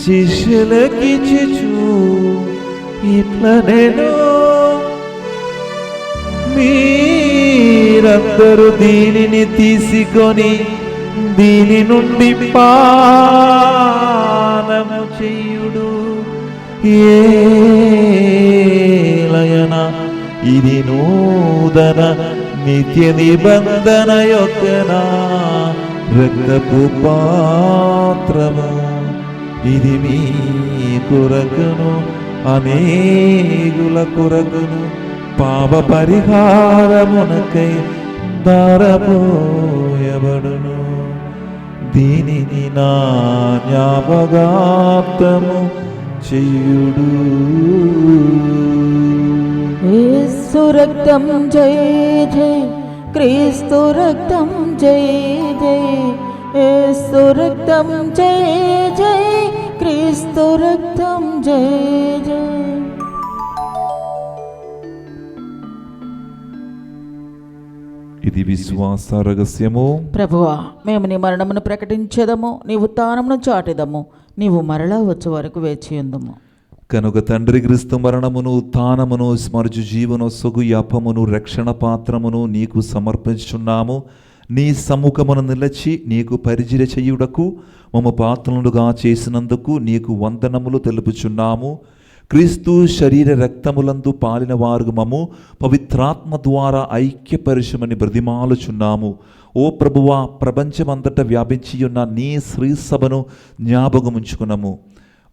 శిష్యులకిచ్చిచు ఇట్లనేను, మీరందరూ దీనిని తీసుకొని దీని నుండి పానము చేయుడు. ఏలయన ఇది నూతన నిత్య నిబంధన యొక్క నా రక్తపు పాత్రము. ఇది మీ కొరకును అనేకుల కొరకును పాప పరిహారమునకై దారపోయబడును. దీనిని నా జ్ఞాపకార్థము చేయుడు. యేసు రక్తం జయ జయ, క్రీస్తు రక్తం జయ జయ, యేసు రక్తం జయ జయ, క్రీస్తు రక్తం జయ జయ. ఇది విశ్వాస రహస్యము. ప్రభువా, మేము నీ మరణమును ప్రకటించెదము, నీ ఉత్థానమును చాటెదము, నీవు మరలా వచ్చే వరకు వేచియుందుము. కనుక తండ్రి క్రీస్తు మరణమును ఉత్థానమును స్మరుచు జీవను సొగు అప్పమును రక్షణ పాత్రమును నీకు సమర్పించుచున్నాము. నీ సముఖమును నిలచి నీకు పరిచర్య చేయుటకు మమ్మ పాత్రలుగా చేసినందుకు నీకు వందనములు తెలుపుచున్నాము. క్రీస్తు శరీర రక్తములందు పాలిన వారు మమ్ము పవిత్రాత్మ ద్వారా ఐక్యపరిచమని బ్రతిమాలుచున్నాము. ఓ ప్రభువా, ప్రపంచమంతటా వ్యాపించి ఉన్న నీ శ్రీ సభను జ్ఞాపకముంచుకున్నాము.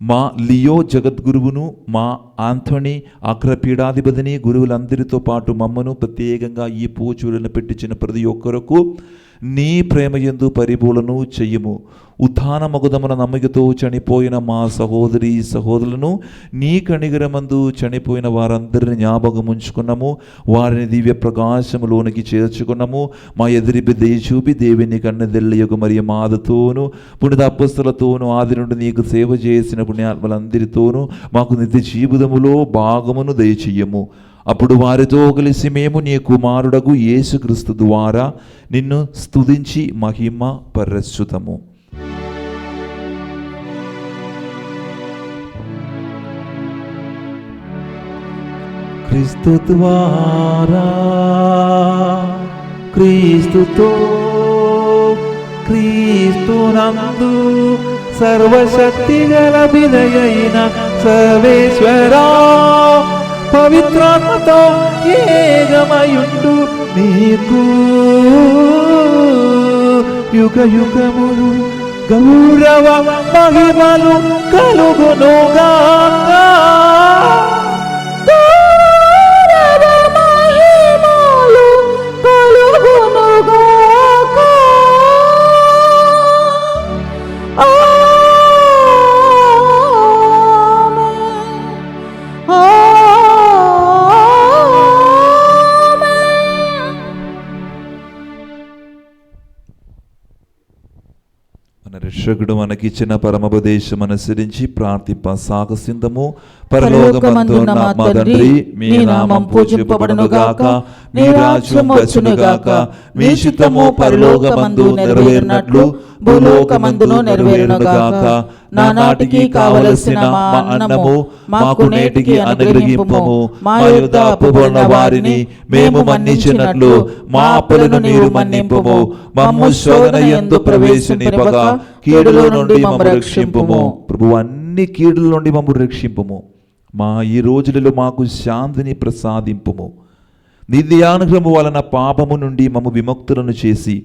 మా లియో జగద్గురువును, మా ఆంథోనీ అగ్రపీఠాధిపతిని, గురువులందరితో పాటు మమ్మను ప్రత్యేకంగా ఈ పూచూలను పెట్టించిన ప్రతి ఒక్కరకు నీ ప్రేమయందు పరిపూర్ణను చెయ్యము. ఉత్థానమగుదమున నమ్మికతో చనిపోయిన మా సహోదరి సహోదరులను నీ కనిగరమందు చనిపోయిన వారందరిని జ్ఞాపకం ఉంచుకున్నాము. వారిని దివ్య ప్రకాశములోనికి చేర్చుకున్నాము. మా ఎదురి దయ చూపి దేవుని కన్నెదెల్లయకు మరియు మాదతోనూ పుణ్యత అపొస్తలులతోనూ ఆది నుండి నీకు సేవ చేసిన పుణ్యాత్మలందరితోనూ మాకు నిత్య జీవితములో భాగమును దయచేయము. అప్పుడు వారితో కలిసి మేము నీ కుమారుడగు యేసుక్రీస్తు ద్వారా నిన్ను స్తుతించి మహిమ పరచుతము. క్రీస్తు ద్వారా, క్రీస్తుతో, క్రీస్తునందు సర్వశక్తి గల విదయైన సర్వేశ్వరా, పవిత్రాత్మతో ఏకమయుండు నీకు యుగ యుగములు గౌరవ మహిమలు కలుగునుగాక. రక్షకుడు మనకిచ్చిన పరమోపదేశం అనుసరించి ప్రార్థింప సాగసిందము. పరలోకమందున్న మా తండ్రి, మీ నామం పూజింపబడునుగాక, నీ రాజ్యం వచ్చునుగాక, మీ చిత్తము పరలోకమందు నెరవేరినట్లు భూలోకమందును నెరవేరునుగాక. నానాటికి కావలసిన మా అన్నము మాకు నేటికి అనుగ్రహింపుము. మా యొద్ద అప్పుబడిన వారిని మేము మన్నించినట్లు మా అప్పులను నీవు మన్నింపుము. మమ్ము శోధన యందు ప్రవేశింపక కీడులో నుండి మమ్ము రక్షింపుము. ప్రభు, అన్ని కీడుల నుండి మమ్ము రక్షింపుము. మా ఈ రోజులలో మాకు శాంతిని ప్రసాదింపుము. నిత్యానుగ్రహము వలన పాపము నుండి మమ్ము విముక్తులను చేసి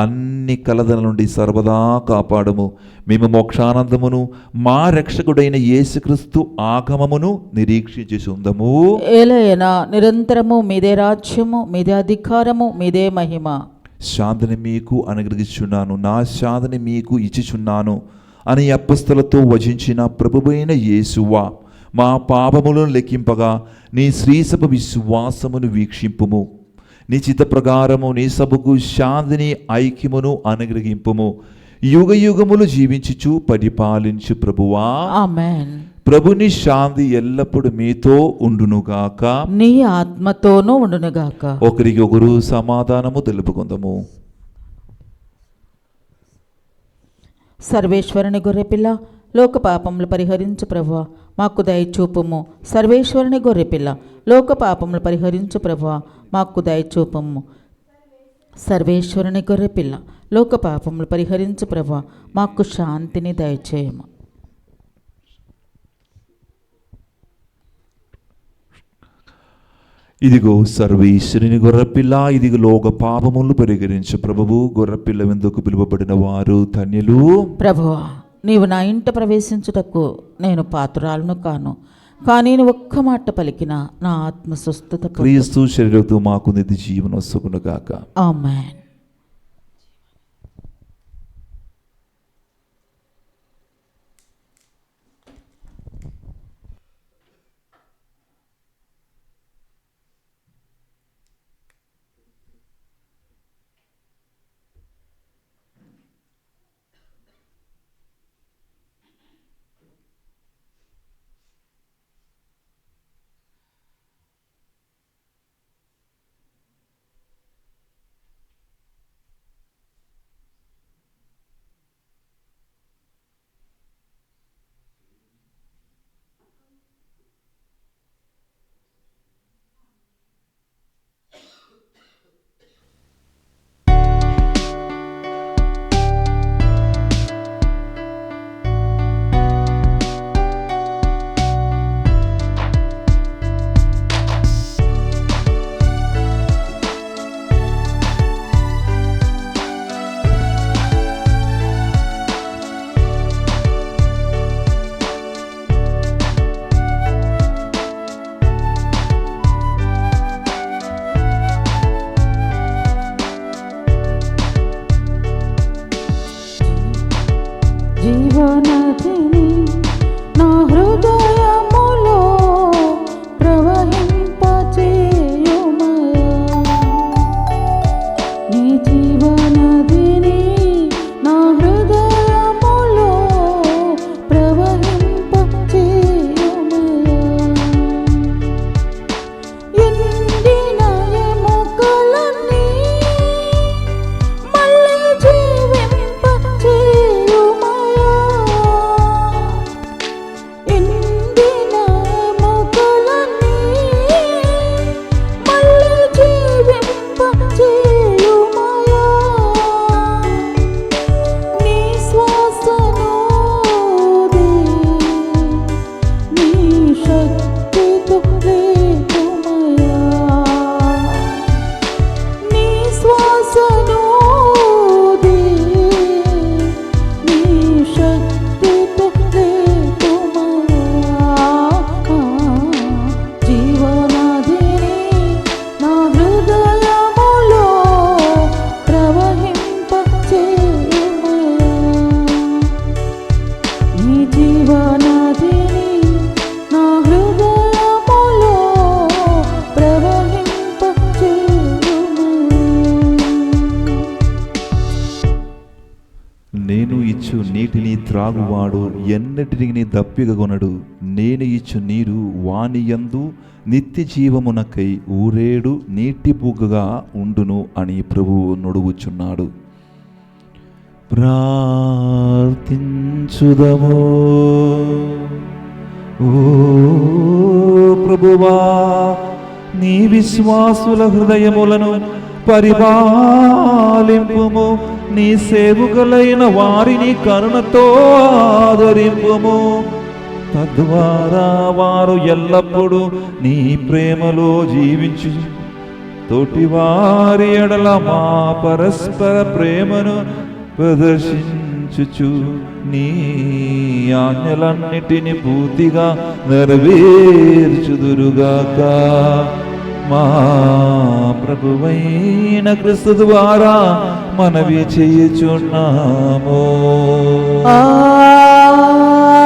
అన్ని కలదల నుండి సర్వదా కాపాడము. మేము మోక్షానందమును మా రక్షకుడైన యేసుక్రీస్తు ఆగమమును నిరీక్షించుచుందము. ఏలయనా నిరంతరము మీదే రాజ్యము, మీదే అధికారము, మీదే మహిమ. శాంతిని మీకు అనుగ్రహించున్నాను, నా శాంతిని మీకు ఇచ్చుచున్నాను అని అపొస్తలులతో వచించిన ప్రభువైన యేసువా, మా పాపములను లెక్కింపగా నీ శ్రీసభ విశ్వాసమును వీక్షింపుము. నీ చిత్త ప్రకారము నీ సభకు శాంతిని ఐక్యమును అనుగ్రహింపుము. యుగ యుగములు జీవించుచు పరిపాలించు ప్రభువా, ఆమేన్. ప్రభుని శాంతి ఎల్లప్పుడు మీతో ఉండునుగాక, నీ ఆత్మతోనూ ఉండునుగాక. ఒకరికి ఒకరు సమాధానము తెలుపుకుందాము. సర్వేశ్వరుని గొర్రెపిల్ల, లోక పాపములు పరిహరించు ప్రభువా, మాకు దయచూపుము. సర్వేశ్వరుని గొర్రెపిల్ల, లోక పాపములు పరిహరించు ప్రభువా, మాకు దయచూపుము. సర్వేశ్వరుని గొర్రెపిల్ల, లోక పాపములు పరిహరించు ప్రభువా, మాకు శాంతిని దయచేయము. ఇదిగో సర్వేశ్వరుని గొర్రెపిల్ల, ఇదిగో లోక పాపములు పరిహరించు ప్రభువు. గొర్రెపిల్ల విందుకు పిలువబడిన వారు ధన్యులు. ప్రభువా, నీవు నా ఇంట ప్రవేశించుటకు నేను పాత్రురాలను కాను, కానీ నువ్వు ఒక్క మాట పలికిన నా ఆత్మ స్వస్థత పొందును. క్రీస్తు శరీరతో మాకు నిత్య జీవనం వస్తుగునుగాక. ఆమేన్. జీవనదిని నా హృదయములో ప్రవహింపచేయుమయా. నీ జీవనదిని నా హృదయములో ప్రవహింపచేయుమయా. ఎండిన ఎముకలన్నీ మళ్ళీ జీవింపచేయుమయా. ఎండిన ఎముకలన్నీ మళ్ళీ జీవింపచేయుమయా. నీ శ్వాసనూది నీ శక్తితో లేకుమయా. నీ శ్వాసనూది నీ శక్తితో లేకుమయా. జీవనదిని నా హృదయములో ప్రవహింపచేయుమయా. నీ జీవనదిని నా హృదయములో ప్రవహింపచేయుమయా. నేను ఇచ్చు నీటిని త్రాగువాడు ఎన్నటిని దప్పిగొనడు. నేను ఇచ్చు నీరు వాని యందు నిత్య జీవమునకై ఊరేడు నీటి బుగ్గగా ఉండును అని ప్రభువు నుడువుచున్నాడు. ప్రార్థించుదము. ఓ ప్రభువా, నీ విశ్వాసుల హృదయములను పరిపాలింపుము. నీ సేవకులైన వారిని కరుణతో ఆదరింపుము. తద్వారా వారు ఎల్లప్పుడూ నీ ప్రేమలో జీవించు తోటివారి ఎడల మా పరస్పర ప్రేమను ప్రదర్శించుచు నీ ఆజ్ఞలన్నిటిని పూర్తిగా నెరవేర్చుదురుగాక. మా ప్రభువైన క్రీస్తు ద్వారా మనవి చేయుచున్నాము.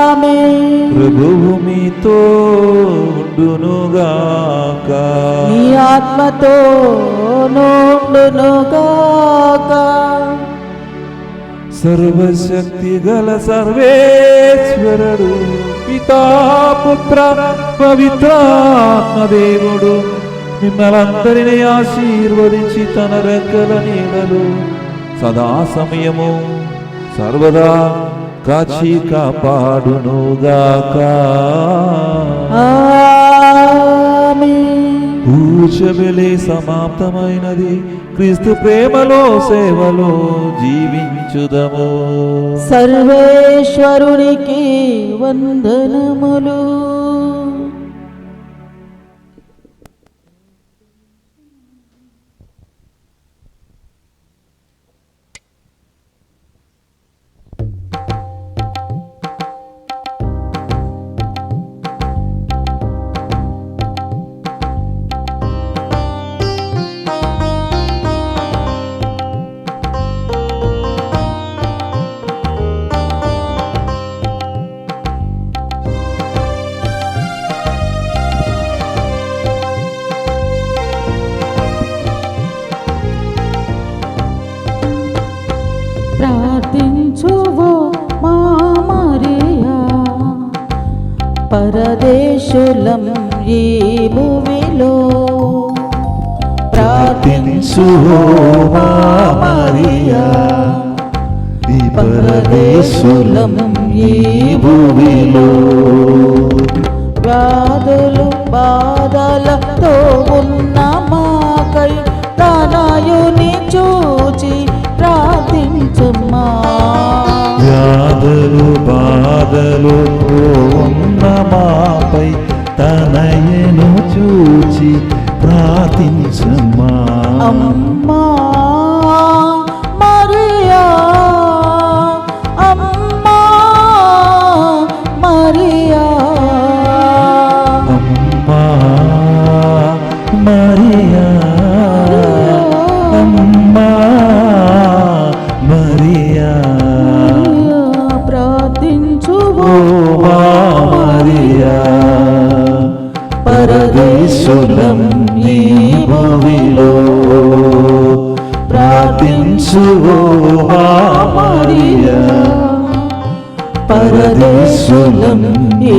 ఆమేన్. ప్రభువు మీతో ఉండునుగాక. నీ ఆత్మతో నుండునుగాక. సర్వశక్తి గల సర్వేశ్వరుడు పితా పుత్ర పవిత్రాత్మ దేవుడు మిమ్మల్ందరినీ ఆశీర్వదించి తన రెక్కల నీడలు సదా సమయము సర్వదా కాచి కాపాడునుగాక. ఆమేన్. పూజబలి సమాప్తమైనది. క్రీస్తు ప్రేమలో సేవలో జీవించుదము. సర్వేశ్వరునికి వందనములు. ప్రార్థించువో మా మరియా, పరదేశులం ఈ భూమిలో. ప్రార్థించువో మా మరియా, ఈ పరదేశులం ఈ భూమిలో. వ్యాధులు బాధలతో ఉన్న మాకై తనయుని చూచి ప్రార్థించమ్మా. వ్యాధులు బాధలు ఉన్న మాపై తనయను చూచి ప్రార్థించమ్మా. అమ్మా మరియా, అమ్మా మరియా, అమ్మా మరియా, అమ్మా మరియా. నీ భూమిలో ప్రార్థించు ఓ మరియా, పరదేశులం ఈ